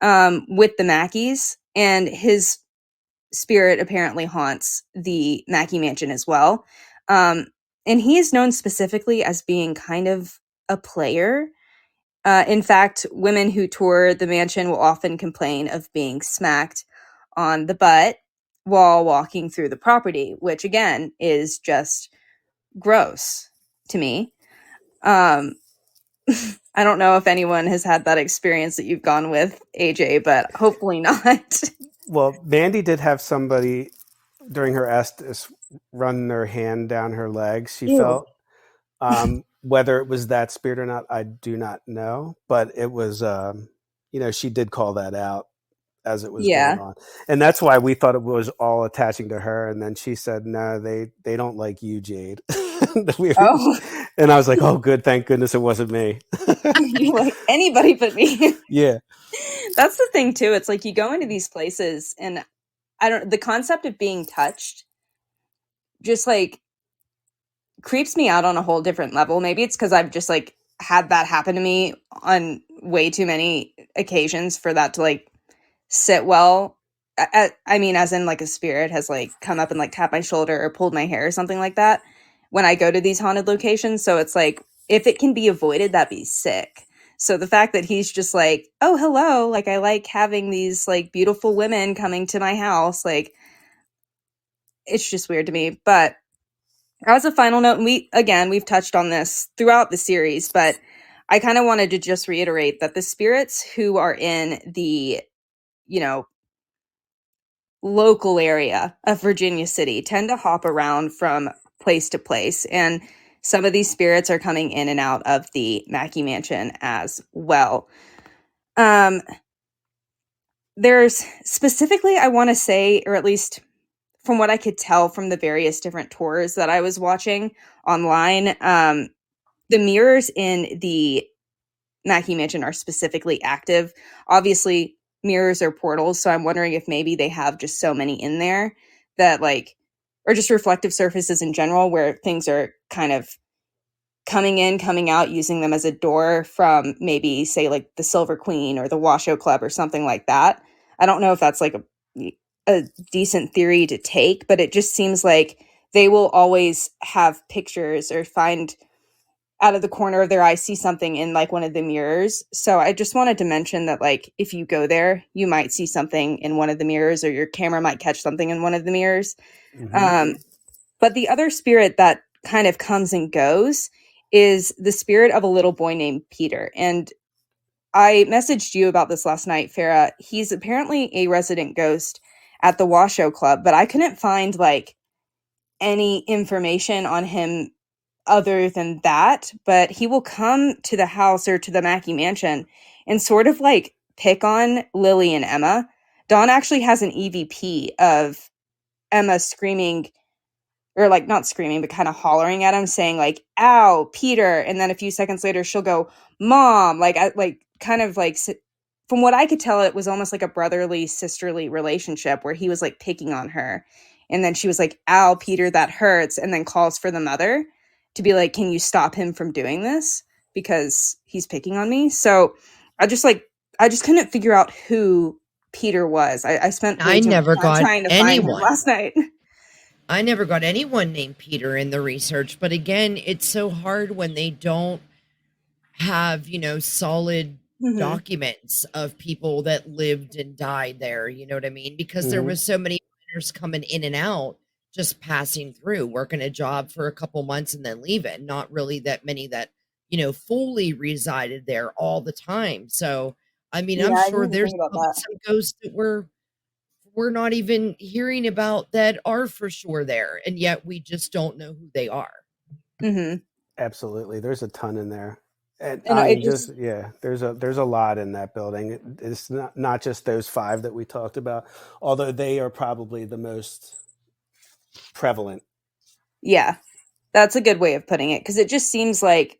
with the Mackeys, and his spirit apparently haunts the Mackey Mansion as well. And he is known specifically as being kind of a player. In fact, women who tour the mansion will often complain of being smacked on the butt while walking through the property, which again is just gross to me. I don't know if anyone has had that experience that you've gone with, AJ, but hopefully not. Well, Mandy did have somebody during her Estes run their hand down her legs. She Ew. felt whether it was that spirit or not, I do not know. But it was, she did call that out as it was Yeah. going on, and that's why we thought it was all attaching to her. And then she said, "No, they don't like you, Jade." Oh, And I was like, "Oh, good, thank goodness it wasn't me." you like anybody but me. Yeah. That's the thing too. It's like you go into these places and the concept of being touched just like creeps me out on a whole different level. Maybe it's because I've just like had that happen to me on way too many occasions for that to like sit well. I mean, as in like a spirit has like come up and like tapped my shoulder or pulled my hair or something like that when I go to these haunted locations. So it's like, if it can be avoided, that'd be sick. So the fact that he's just like, oh, hello, like I like having these like beautiful women coming to my house, like it's just weird to me. But as a final note, and we've touched on this throughout the series, but I kind of wanted to just reiterate that the spirits who are in the, local area of Virginia City tend to hop around from place to place. And some of these spirits are coming in and out of the Mackey Mansion as well. There's specifically, I want to say, or at least from what I could tell from the various different tours that I was watching online, the mirrors in the Mackey Mansion are specifically active. Obviously, mirrors are portals, so I'm wondering if maybe they have just so many in there that like, or just reflective surfaces in general where things are kind of coming in, coming out, using them as a door from maybe say like the Silver Queen or the Washoe Club or something like that. I don't know if that's like a decent theory to take, but it just seems like they will always have pictures or find out of the corner of their eye see something in like one of the mirrors. So I just wanted to mention that like if you go there, you might see something in one of the mirrors, or your camera might catch something in one of the mirrors. Mm-hmm. But the other spirit that kind of comes and goes is the spirit of a little boy named Peter. And I messaged you about this last night, Farrah. He's apparently a resident ghost at the Washoe Club, but I couldn't find like any information on him other than that. But he will come to the house or to the Mackey Mansion and sort of like pick on Lily and Emma. Dawn actually has an EVP of Emma screaming, or like not screaming, but kind of hollering at him, saying like, "Ow, Peter!" And then a few seconds later, she'll go, "Mom!" Like kind of like, from what I could tell, it was almost like a brotherly, sisterly relationship where he was like picking on her, and then she was like, "Ow, Peter, that hurts," and then calls for the mother to be like, "Can you stop him from doing this because he's picking on me?" So I just couldn't figure out who Peter was. I spent way I too much never time got trying to find him anyone. last night. I never got anyone named Peter in the research, but again, it's so hard when they don't have, solid Mm-hmm. documents of people that lived and died there, you know what I mean? Because there Mm-hmm. was so many miners coming in and out, just passing through, working a job for a couple months and then leaving. Not really that many that, fully resided there all the time. So, I mean, Yeah, I'm I didn't sure even there's think about probably that. some ghosts that we're not even hearing about that are for sure there, and yet we just don't know who they are. Mm-hmm. Absolutely, there's a ton in there, and And I it mean, just, just yeah, there's a lot in that building. It's not just those five that we talked about, although they are probably the most prevalent. yeah, that's a good way of putting it, because it just seems like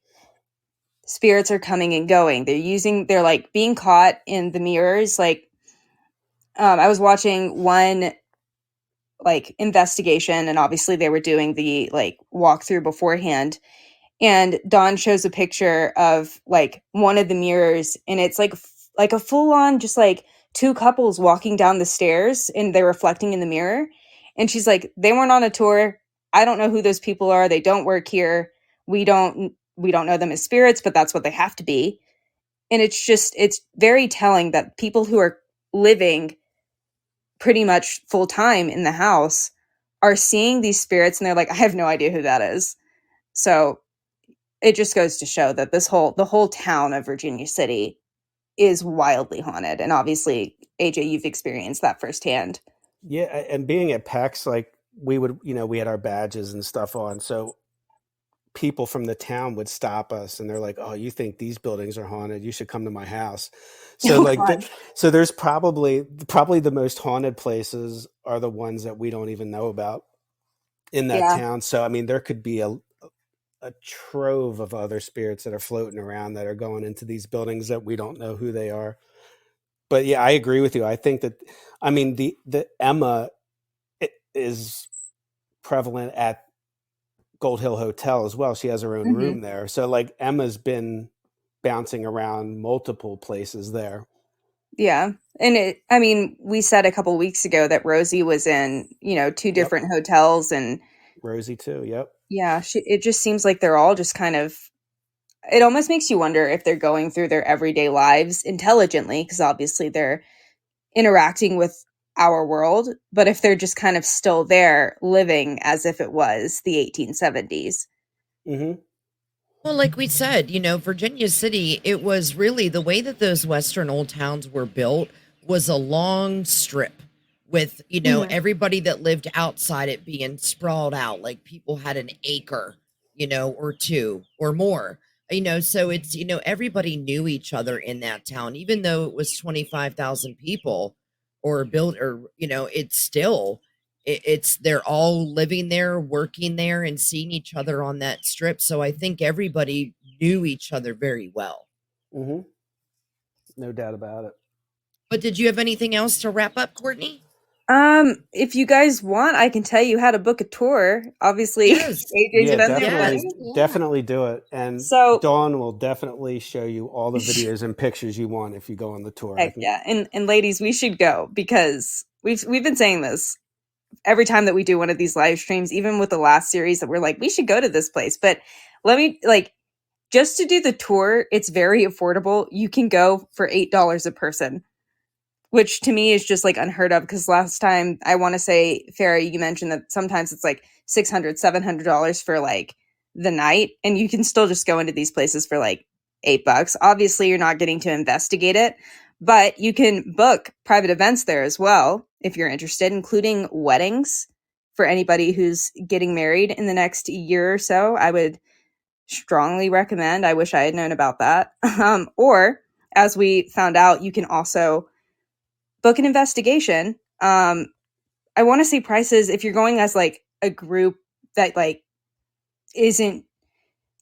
spirits are coming and going. They're like being caught in the mirrors. Like, I was watching one like investigation, and obviously they were doing the like walkthrough beforehand. And Dawn shows a picture of like one of the mirrors, and it's like a full on just like two couples walking down the stairs, and they're reflecting in the mirror. And she's like, they weren't on a tour. I don't know who those people are. They don't work here. We don't know them as spirits, but that's what they have to be. And it's very telling that people who are living pretty much full time in the house are seeing these spirits, and they're like, I have no idea who that is. So it just goes to show that the whole town of Virginia City is wildly haunted. And obviously, AJ, you've experienced that firsthand. Yeah, and being at PAX, like we had our badges and stuff on, so people from the town would stop us, and they're like, "Oh, you think these buildings are haunted? You should come to my house." So Oh like, God. so there's probably the most haunted places are the ones that we don't even know about in that Yeah. town. So I mean, there could be a trove of other spirits that are floating around that are going into these buildings that we don't know who they are. But yeah, I agree with you. I think that, I mean, the Emma is prevalent at Gold Hill Hotel as well. She has her own Hmm. room there. So like Emma's been bouncing around multiple places there. Yeah. And I mean, we said a couple weeks ago that Rosie was in, two Yep. different hotels, and Rosie too. Yep. yeah, it just seems like they're all just kind of, it almost makes you wonder if they're going through their everyday lives intelligently, because obviously they're interacting with our world, but if they're just kind of still there living as if it was the 1870s. Mm-hmm. Well, like we said, Virginia City, it was really the way that those Western old towns were built was a long strip with, Hmm. everybody that lived outside it being sprawled out. Like people had an acre, or two or more, so it's, everybody knew each other in that town, even though it was 25,000 people or built or, it's still, they're all living there, working there, and seeing each other on that strip. So I think everybody knew each other very well. Mm-hmm. No doubt about it. But did you have anything else to wrap up, Courtney? If you guys want, I can tell you how to book a tour. Obviously, Yes. AJ's Yeah, been there Yes. definitely, plenty. Yeah. definitely do it. And So, Dawn will definitely show you all the videos and pictures you want if you go on the tour. heck yeah. And ladies, we should go, because we've been saying this every time that we do one of these live streams, even with the last series, that we're like, we should go to this place. But let me, like, just to do the tour, it's very affordable. You can go for $8 a person, which to me is just like unheard of, because last time, I want to say, Farrah, you mentioned that sometimes it's like $600, $700 for like the night, and you can still just go into these places for like $8. Obviously, you're not getting to investigate it, but you can book private events there as well if you're interested, including weddings for anybody who's getting married in the next year or so. I would strongly recommend. I wish I had known about that. Or, as we found out, you can also book an investigation. I want to see prices if you're going as like a group that like isn't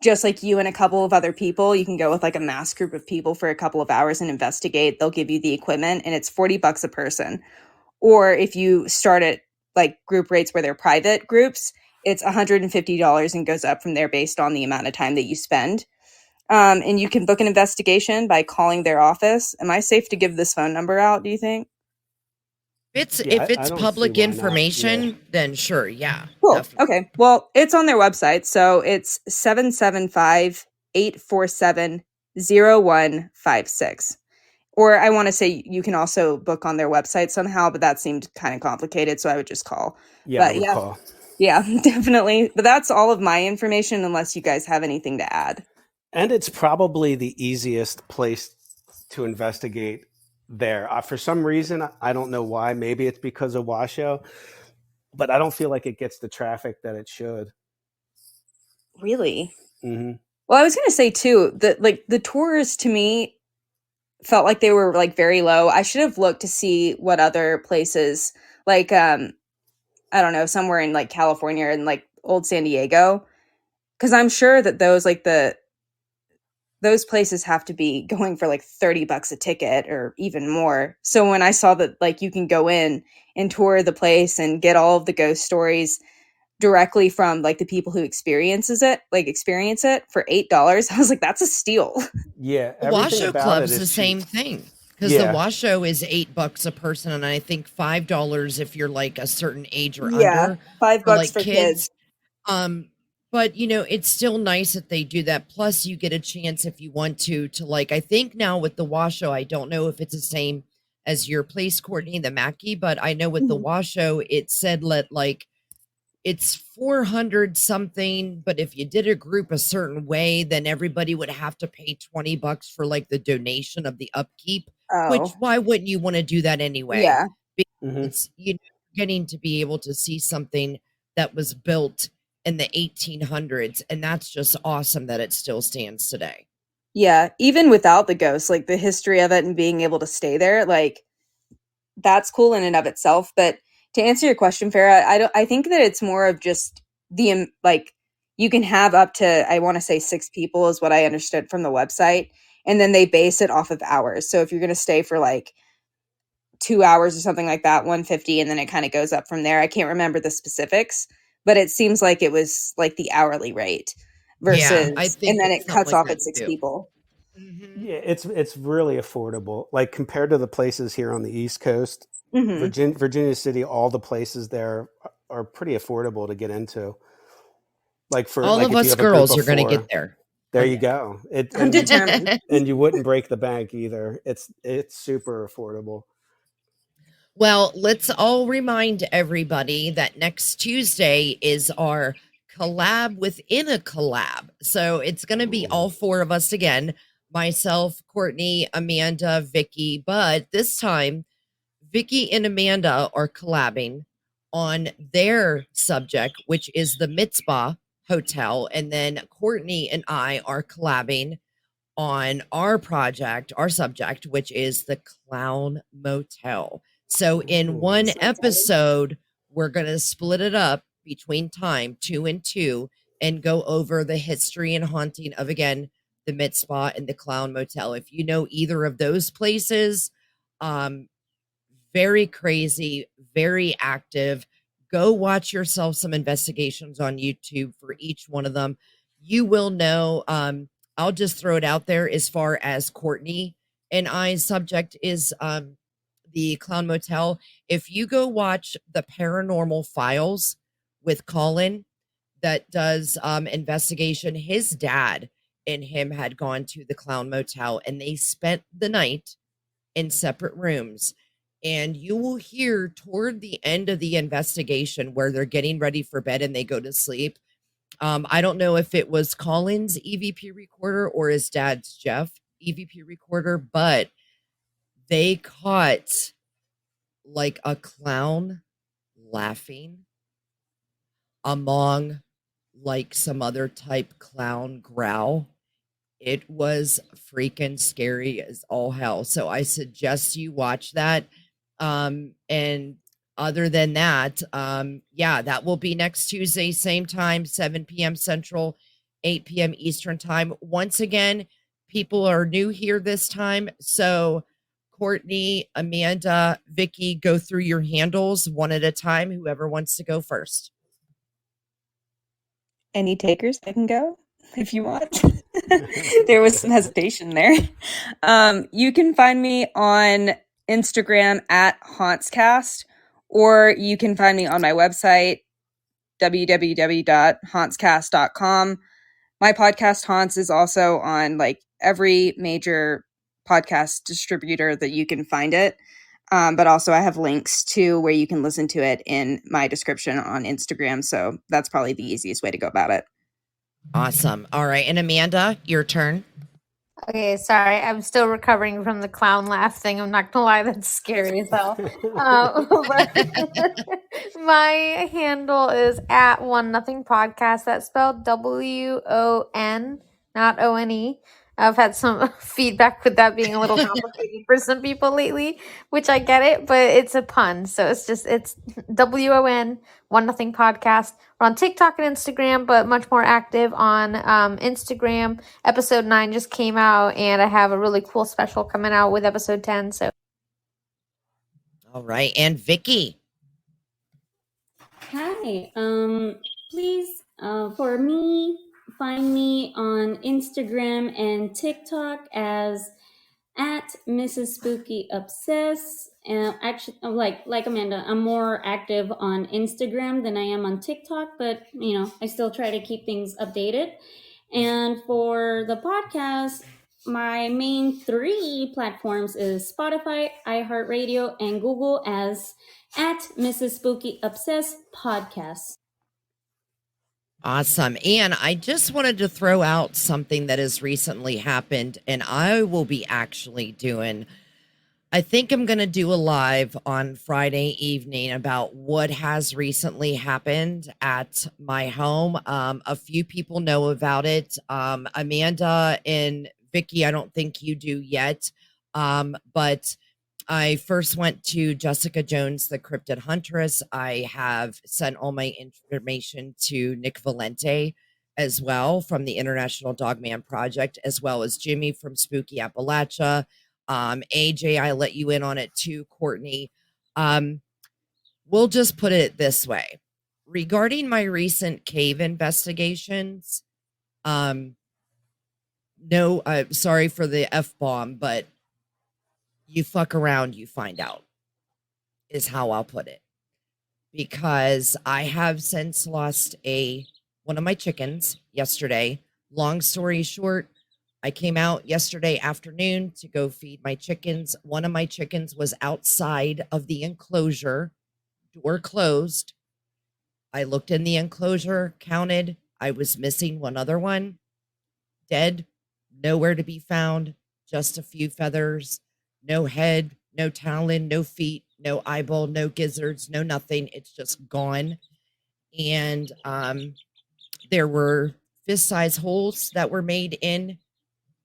just like you and a couple of other people. You can go with like a mass group of people for a couple of hours and investigate. They'll give you the equipment, and it's $40 a person. Or if you start at like group rates where they're private groups, it's $150 and goes up from there based on the amount of time that you spend. And you can book an investigation by calling their office. Am I safe to give this phone number out, do you think? If I it's don't see public why not. information, then sure, yeah. Cool. Definitely. Okay. Well, it's on their website. So it's 775-847-0156. Or I want to say you can also book on their website somehow, but that seemed kind of complicated, so I would just call. Yeah, But I would call. yeah, definitely. But that's all of my information, unless you guys have anything to add. And it's probably the easiest place to investigate there. For some reason, I don't know why. Maybe it's because of Washoe, but I don't feel like it gets the traffic that it should. Really? Mm-hmm. Well, I was going to say too that like the tours to me felt like they were like very low. I should have looked to see what other places, like I don't know, somewhere in like California and like old San Diego, because I'm sure that those places have to be going for like $30 a ticket or even more. So when I saw that like you can go in and tour the place and get all of the ghost stories directly from like the people who experience it for $8, I was like, that's a steal. Yeah, The everything Washoe about Club's it the is same cheap. thing, because the Washoe is $8 a person, and I think $5 if you're like a certain age or Yeah, under for $5 like for kids. kids. But it's still nice that they do that. Plus, you get a chance if you want to like. I think now with the Washoe, I don't know if it's the same as your place, Courtney, the Mackey, but I know with the Washoe, it said it's 400 something, but if you did a group a certain way, then everybody would have to pay $20 for like the donation of the upkeep, which Oh, why wouldn't you want to do that anyway? yeah. Mm-hmm. It's getting to be able to see something that was built in the 1800s, and that's just awesome that it still stands today. Yeah, even without the ghosts, like the history of it and being able to stay there, like that's cool in and of itself. But to answer your question, Farrah, I think that it's more of just like you can have up to, I want to say 6 people is what I understood from the website, and then they base it off of hours. So if you're going to stay for like 2 hours or something like that, 150, and then it kind of goes up from there. I can't remember the specifics, but it seems like it was like the hourly rate Yeah, I versus, and think then it's it something cuts like off that at 6 too. people. Yeah, it's really affordable. Like compared to the places here on the East Coast, Virginia City, all the places there are pretty affordable to get into. Like for All like of if you us have a group girls of are going to 4, get there. there One you day. go. I'm determined. And you wouldn't break the bank either. It's super affordable. Well, let's all remind everybody that next Tuesday is our collab within a collab. So it's going to be all 4 of us again, myself, Courtney, Amanda, Vicky. But this time, Vicky and Amanda are collabing on their subject, which is the Mitzvah Hotel. And then Courtney and I are collabing on our project, our subject, which is the Clown Motel. So in one episode, we're going to split it up between time 2 and 2 and go over the history and haunting of, again, the Mitzvah and the Clown Motel. If you know either of those places, um, very crazy, very active. Go watch yourself some investigations on YouTube for each one of them. You will know. I'll just throw it out there as far as Courtney and I's subject is the Clown Motel. If you go watch the Paranormal Files with Colin that does investigation, his dad and him had gone to the Clown Motel, and they spent the night in separate rooms. And you will hear toward the end of the investigation where they're getting ready for bed and they go to sleep. I don't know if it was Colin's EVP recorder or his dad's Jeff EVP recorder, but they caught like a clown laughing among like some other type clown growl. It was freaking scary as all hell. So I suggest you watch that. And other than that, yeah, that will be next Tuesday, same time, 7 p.m. Central, 8 p.m. Eastern time. Once again, people are new here this time. So Courtney, Amanda, Vicky, go through your handles one at a time. Whoever wants to go first. Any takers? I can go if you want. There was some hesitation there. You can find me on Instagram at HauntsCast, or you can find me on my website, www.hauntscast.com. My podcast Haunts is also on like every major podcast distributor that you can find it. But also I have links to where you can listen to it in my description on Instagram. So that's probably the easiest way to go about it. Awesome. All right. And Amanda, your turn. Okay, sorry, I'm still recovering from the clown laugh thing. I'm not gonna lie, that's scary as hell. But my handle is at One Nothing Podcast. That's spelled WON, not ONE. I've had some feedback with that being a little complicated for some people lately, which I get it, but it's a pun. So it's WON, One Nothing Podcast. We're on TikTok and Instagram, but much more active on Instagram. Episode 9 just came out, and I have a really cool special coming out with episode 10. So, all right, and Vicky. Hi. Please, for me, find me on Instagram and TikTok as at Mrs. Spooky Obsess. And actually, like Amanda, I'm more active on Instagram than I am on TikTok, but I still try to keep things updated. And for the podcast, my main 3 platforms is Spotify, iHeartRadio, and Google as at Mrs. Spooky Obsess Podcast. Awesome. And I just wanted to throw out something that has recently happened, and I will be actually doing, I think I'm going to do a live on Friday evening about what has recently happened at my home. A few people know about it. Amanda and Vicky, I don't think you do yet. But I first went to Jessica Jones, the Cryptid Huntress. I have sent all my information to Nick Valente as well from the International Dogman Project, as well as Jimmy from Spooky Appalachia. AJ, I let you in on it too, Courtney. We'll just put it this way. Regarding my recent cave investigations, no, sorry for the F-bomb, but you fuck around, you find out, is how I'll put it. Because I have since lost one of my chickens yesterday. Long story short, I came out yesterday afternoon to go feed my chickens. One of my chickens was outside of the enclosure, door closed. I looked in the enclosure, counted. I was missing one other one. Dead, nowhere to be found, just a few feathers. No head, no talon, no feet, no eyeball, no gizzards, no nothing. It's just gone. And there were fist-sized holes that were made in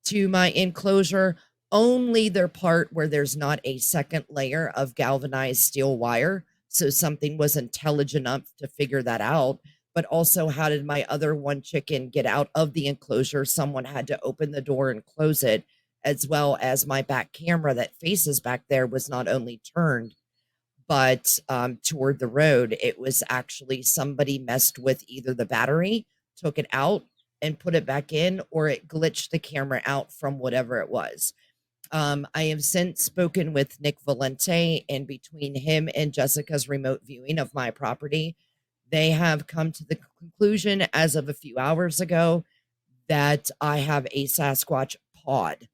to my enclosure. Only their part where there's not a second layer of galvanized steel wire. So something was intelligent enough to figure that out. But also, how did my other one chicken get out of the enclosure? Someone had to open the door and close it, as well as my back camera that faces back there was not only turned, but toward the road. It was actually somebody messed with either the battery, took it out and put it back in, or it glitched the camera out from whatever it was. I have since spoken with Nick Valente, and between him and Jessica's remote viewing of my property, they have come to the conclusion as of a few hours ago that I have a Sasquatch pod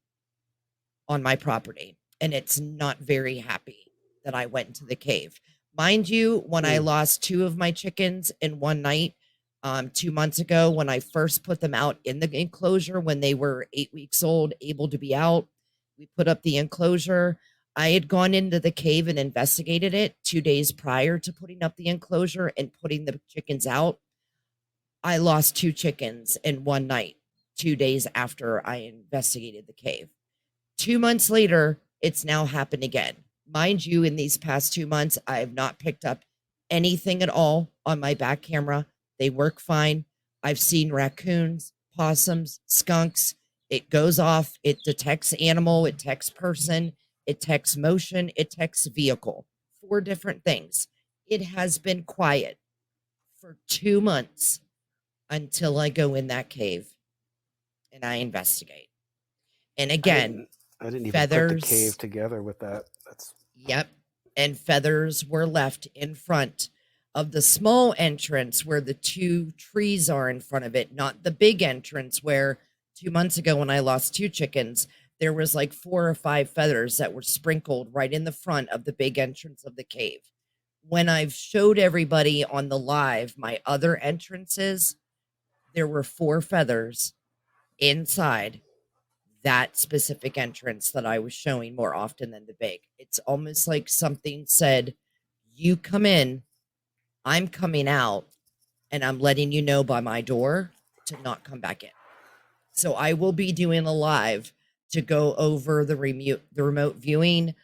on my property, and it's not very happy that I went into the cave. Mind you, when I lost 2 of my chickens in one night, 2 months ago, when I first put them out in the enclosure, when they were 8 weeks old, able to be out, we put up the enclosure. I had gone into the cave and investigated it 2 days prior to putting up the enclosure and putting the chickens out. I lost 2 chickens in one night, 2 days after I investigated the cave. 2 months later, it's now happened again. Mind you, in these past 2 months, I have not picked up anything at all on my back camera. They work fine. I've seen raccoons, possums, skunks. It goes off. It detects animal. It detects person. It detects motion. It detects vehicle. 4 different things. It has been quiet for 2 months until I go in that cave and I investigate. And again, I didn't even put the cave feathers. together with that. That's Yep. And feathers were left in front of the small entrance where the 2 trees are in front of it, not the big entrance where 2 months ago when I lost 2 chickens, there was like 4 or 5 feathers that were sprinkled right in the front of the big entrance of the cave. When I've showed everybody on the live my other entrances, there were 4 feathers inside that specific entrance that I was showing more often than the big. It's almost like something said, you come in, I'm coming out, and I'm letting you know by my door to not come back in. So I will be doing a live to go over the remote viewing,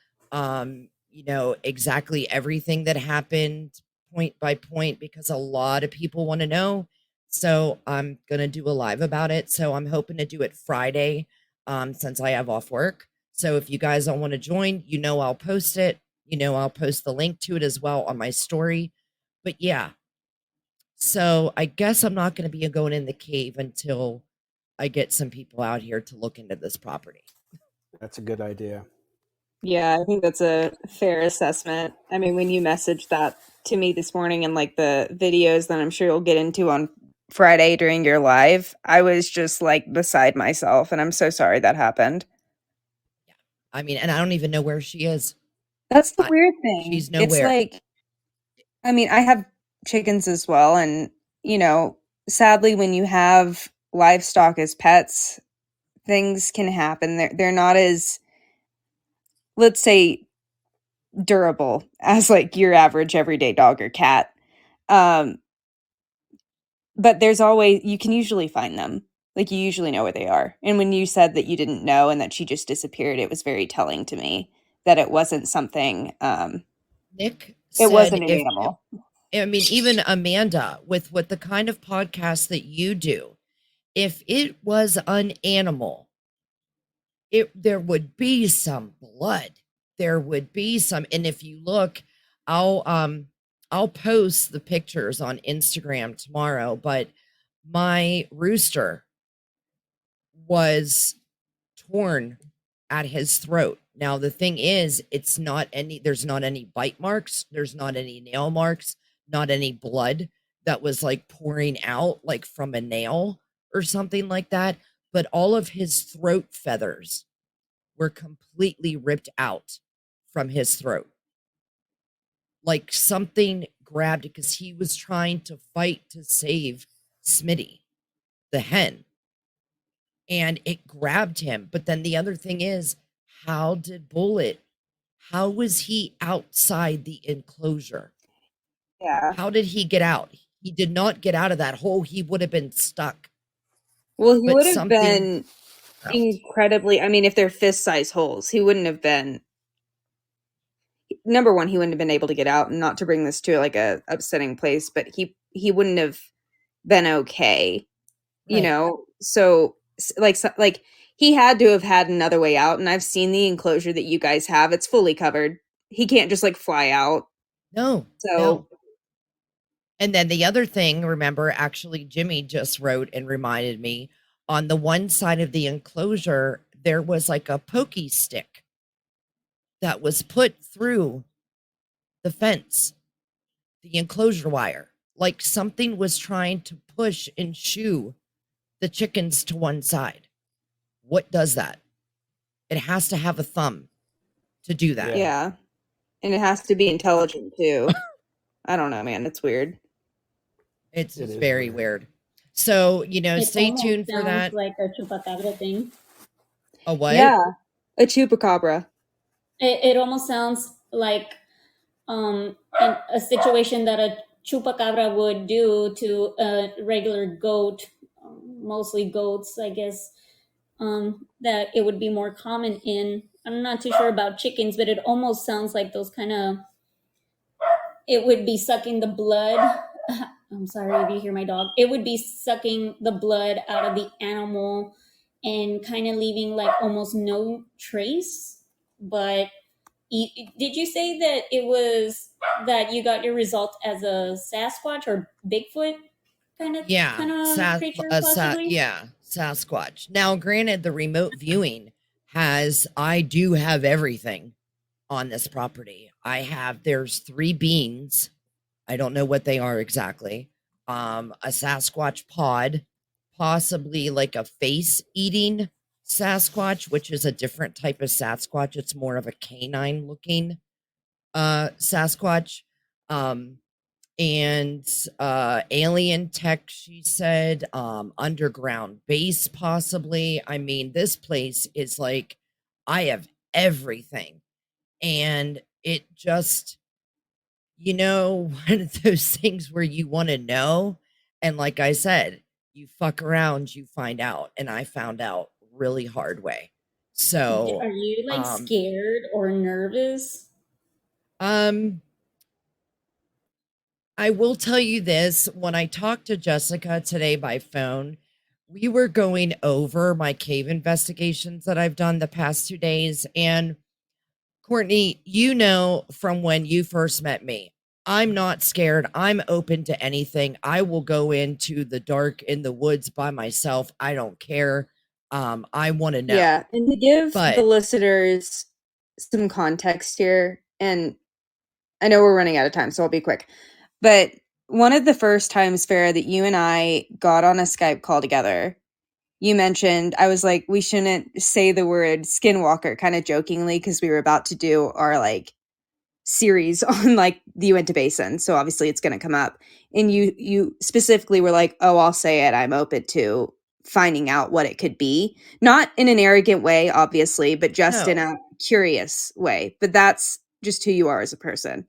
exactly everything that happened point by point, because a lot of people want to know. So I'm going to do a live about it. So I'm hoping to do it Friday, since I have off work. So if you guys don't want to join, I'll post it. I'll post the link to it as well on my story. But yeah, so I guess I'm not going to be going in the cave until I get some people out here to look into this property. a good idea. Yeah, I think that's a fair assessment. I mean, when you messaged that to me this morning and like the videos that I'm sure you'll get into on Friday during your live, I was just like beside myself, and I'm so sorry that happened. Yeah. I mean, and I don't even know where she is. That's the weird She's thing. It's nowhere. like, I mean, I have chickens as well, and sadly when you have livestock as pets, things can happen. They're not as, let's say, durable as like your average everyday dog or cat. Um, but there's always, you can usually find them. Like you usually know where they are. And when you said that you didn't know and that she just disappeared, it was very telling to me that it wasn't something, Nick it said, wasn't an animal. even Amanda, with the kind of podcast that you do, if it was an animal, there would be some blood. There would be some, and if you look, I'll post the pictures on Instagram tomorrow, but my rooster was torn at his throat. Now the thing is, there's not any bite marks, there's not any nail marks, not any blood that was like pouring out like from a nail or something like that, but all of his throat feathers were completely ripped out from his throat. Like something grabbed it because he was trying to fight to save Smitty, the hen, and it grabbed him. But then the other thing is, how was he outside the enclosure? Yeah. How did he get out? He did not get out of that hole. He would have been stuck. Well, he But would have something been out. incredibly, I mean, if they're fist size holes, he wouldn't have been, number one, he wouldn't have been able to get out, and not to bring this to like a upsetting place, but he wouldn't have been okay, Right. so like he had to have had another way out, and I've seen the enclosure that you guys have. It's fully covered. He can't just like fly out. No. So And then the other thing, remember, actually, Jimmy just wrote and reminded me, on the one side of the enclosure, there was like a pokey stick that was put through the fence, the enclosure wire, like something was trying to push and shoo the chickens to one side. What does that? It has to have a thumb to do that. Yeah. And it has to be intelligent too. I don't know, man. It's weird. It's It just is very weird. So, It stay almost tuned for sounds that. like a chupacabra thing. A what? Yeah. A chupacabra. It almost sounds like a situation that a chupacabra would do to a regular goat, mostly goats, I guess. That it would be more common in. I'm not too sure about chickens, but it almost sounds like those kind of. It would be sucking the blood. I'm sorry if you hear my dog. It would be sucking the blood out of the animal and kind of leaving like almost no trace. But did you say that it was that you got your result as a Sasquatch or Bigfoot kind of creature, possibly? Yeah, Sasquatch. Now, granted, the remote viewing I do have everything on this property. There's 3 beings. I don't know what they are exactly. A Sasquatch pod, possibly like a face eating Sasquatch, which is a different type of Sasquatch. It's more of a canine looking Sasquatch. And alien tech, she said, underground base, possibly. I mean, this place is like, I have everything. And it just, one of those things where you want to know. And like I said, you fuck around, you find out. And I found out really hard way. So, Are you like scared or nervous? I will tell you this. When I talked to Jessica today by phone, we were going over my cave investigations that I've done the past 2 days. And Courtney, from when you first met me, I'm not scared. I'm open to anything. I will go into the dark in the woods by myself. I don't care. I want to know. Yeah. And to give the listeners some context here, and I know we're running out of time, so I'll be quick. But one of the first times, Farrah, that you and I got on a Skype call together, you mentioned, I was like, we shouldn't say the word skinwalker, kind of jokingly, because we were about to do our like series on like the Uinta Basin. So obviously it's going to come up. And you specifically were like, oh, I'll say it. I'm open to finding out what it could be. Not in an arrogant way, obviously, but just in a curious way. But that's just who you are as a person.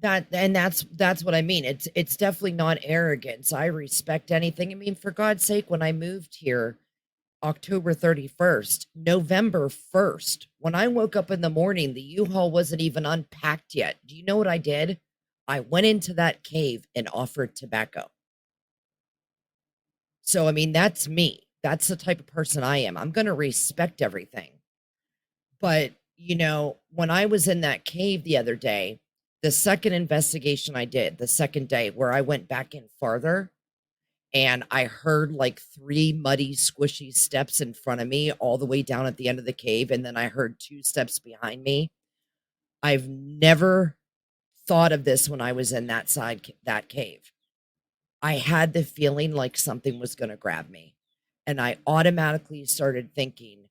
That's what I mean. It's definitely not arrogance. I respect anything. I mean, for God's sake, when I moved here October 31st, November 1st, when I woke up in the morning, the U-Haul wasn't even unpacked yet. Do you know what I did? I went into that cave and offered tobacco. So, I mean, that's me. That's the type of person I am. I'm going to respect everything. But, when I was in that cave the other day, the second investigation I did, the second day where I went back in farther, and I heard like 3 muddy, squishy steps in front of me all the way down at the end of the cave. And then I heard 2 steps behind me. I've never thought of this when I was in that cave. I had the feeling like something was going to grab me. And I automatically started thinking,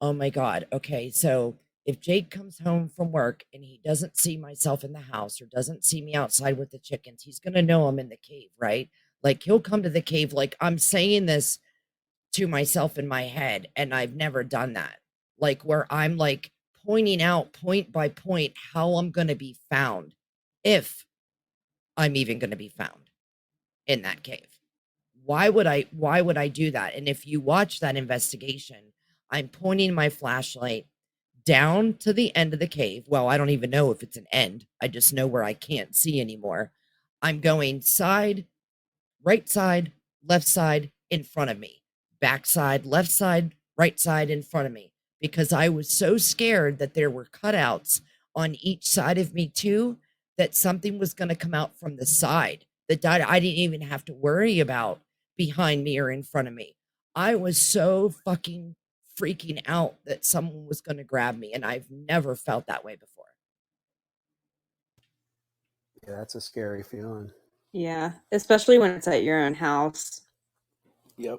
oh my God, okay, so if Jake comes home from work and he doesn't see myself in the house or doesn't see me outside with the chickens, he's going to know I'm in the cave, right? Like he'll come to the cave. Like I'm saying this to myself in my head, and I've never done that. Like where I'm like pointing out point by point how I'm going to be found, if I'm even going to be found in that cave. Why would I do that? And if you watch that investigation, I'm pointing my flashlight down to the end of the cave. Well, I don't even know if it's an end. I just know where I can't see anymore. I'm going right side, left side, in front of me, back side, left side, right side, in front of me, because I was so scared that there were cutouts on each side of me too, that something was going to come out from the side that I didn't even have to worry about behind me or in front of me. I was so fucking freaking out that someone was going to grab me, and I've never felt that way before. Yeah, that's a scary feeling. Yeah, especially when it's at your own house. Yep.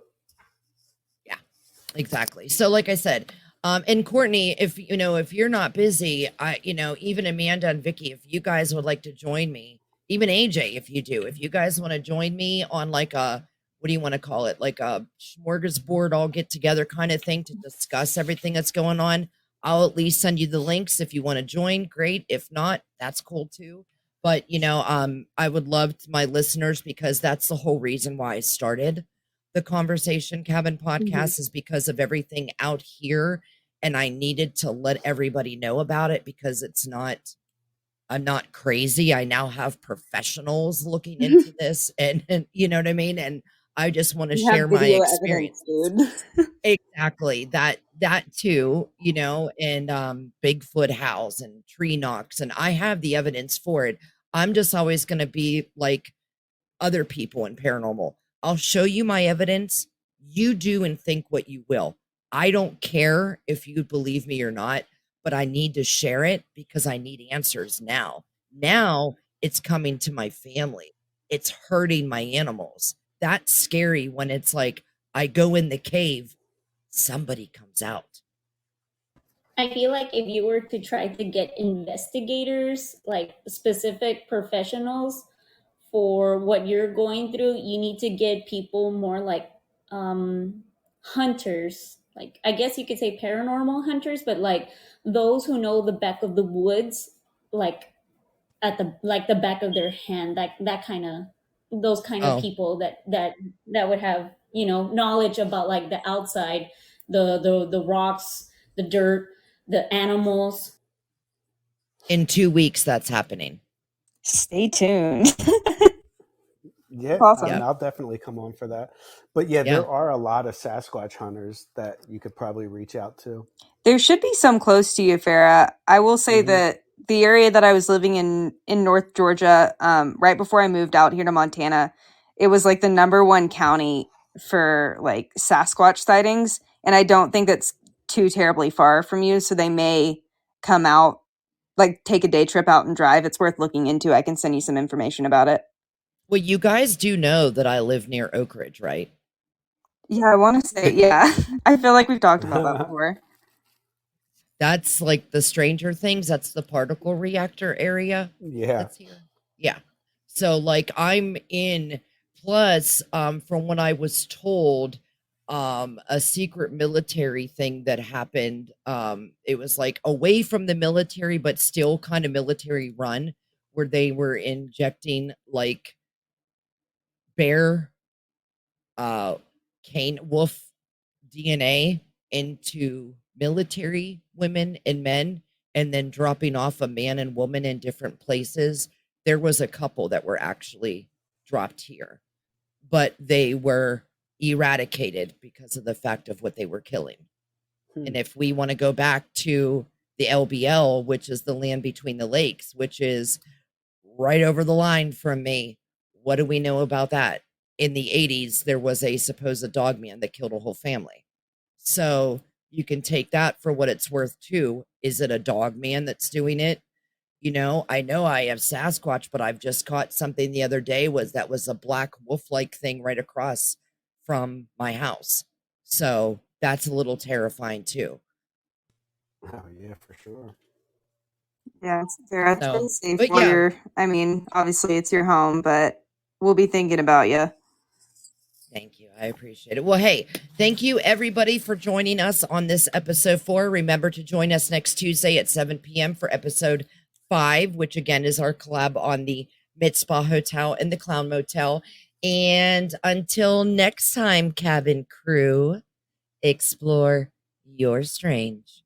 Exactly. So like I said, and Courtney, if if you're not busy, even Amanda and Vicky, if you guys would like to join me, even AJ, if you guys want to join me on like a, what do you want to call it? Like a smorgasbord all get together kind of thing to discuss everything that's going on. I'll at least send you the links if you want to join. Great. If not, that's cool too. But I would love my listeners, because that's the whole reason why I started the Conversation Cabin Mhm. podcast, is because of everything out here. And I needed to let everybody know about it, because I'm not crazy. I now have professionals looking into this, and you know what I mean? And I just want to You have share my video evidence, experiences. dude. Exactly. That too, and Bigfoot house and tree knocks, and I have the evidence for it. I'm just always going to be like other people in paranormal. I'll show you my evidence. You do and think what you will. I don't care if you believe me or not, but I need to share it because I need answers now. Now it's coming to my family. It's hurting my animals. That's scary when it's like I go in the cave, somebody comes out. I feel like if you were to try to get investigators, like specific professionals for what you're going through, you need to get people more like hunters. Like, I guess you could say paranormal hunters, but like those who know the back of the woods, like at the back of their hand, that kind of, those kind of Oh, people that would have, knowledge about like the outside, the rocks, the dirt, the animals. in 2 weeks, that's happening. Stay tuned. Yeah, I mean, Yep. Awesome. I'll definitely come on for that. But yeah, Yeah. there are a lot of Sasquatch hunters that you could probably reach out to. There should be some close to you, Farrah. I will say Hmm. that the area that I was living in North Georgia, right before I moved out here to Montana, it was like the number one county for like Sasquatch sightings, and I don't think that's too terribly far from you. So they may come out, like take a day trip out and drive. It's worth looking into. I can send you some information about it. Well, you guys do know that I live near Oak Ridge, right? Yeah, I want to say, yeah. I feel like we've talked about that before. That's like the Stranger Things. That's the particle reactor area Yeah. that's here. Yeah. So like I'm in, plus from what I was told, a secret military thing that happened. It was like away from the military, but still kind of military run, where they were injecting like bear cane wolf DNA into military women and men, and then dropping off a man and woman in different places. There was a couple that were actually dropped here, but they were eradicated because of the fact of what they were killing. Hmm. And if we want to go back to the LBL, which is the land between the lakes, which is right over the line from me, what do we know about that? In the 80s, there was a supposed dog man that killed a whole family. So you can take that for what it's worth too. Is it a dog man that's doing it? I know I have Sasquatch, but I've just caught something the other day that was a black wolf like thing right across from my house. So that's a little terrifying too. Oh yeah, for sure. Yeah, Sarah, stay So, safe but while yeah, you're, I mean, obviously it's your home, but we'll be thinking about you. thank you. I appreciate it. Well, hey, thank you everybody for joining us on this episode 4. Remember to join us next Tuesday at 7 p.m. for episode 5, which again is our collab on the Mid-Spa Hotel and the Clown Motel. And until next time, cabin crew, explore your strange.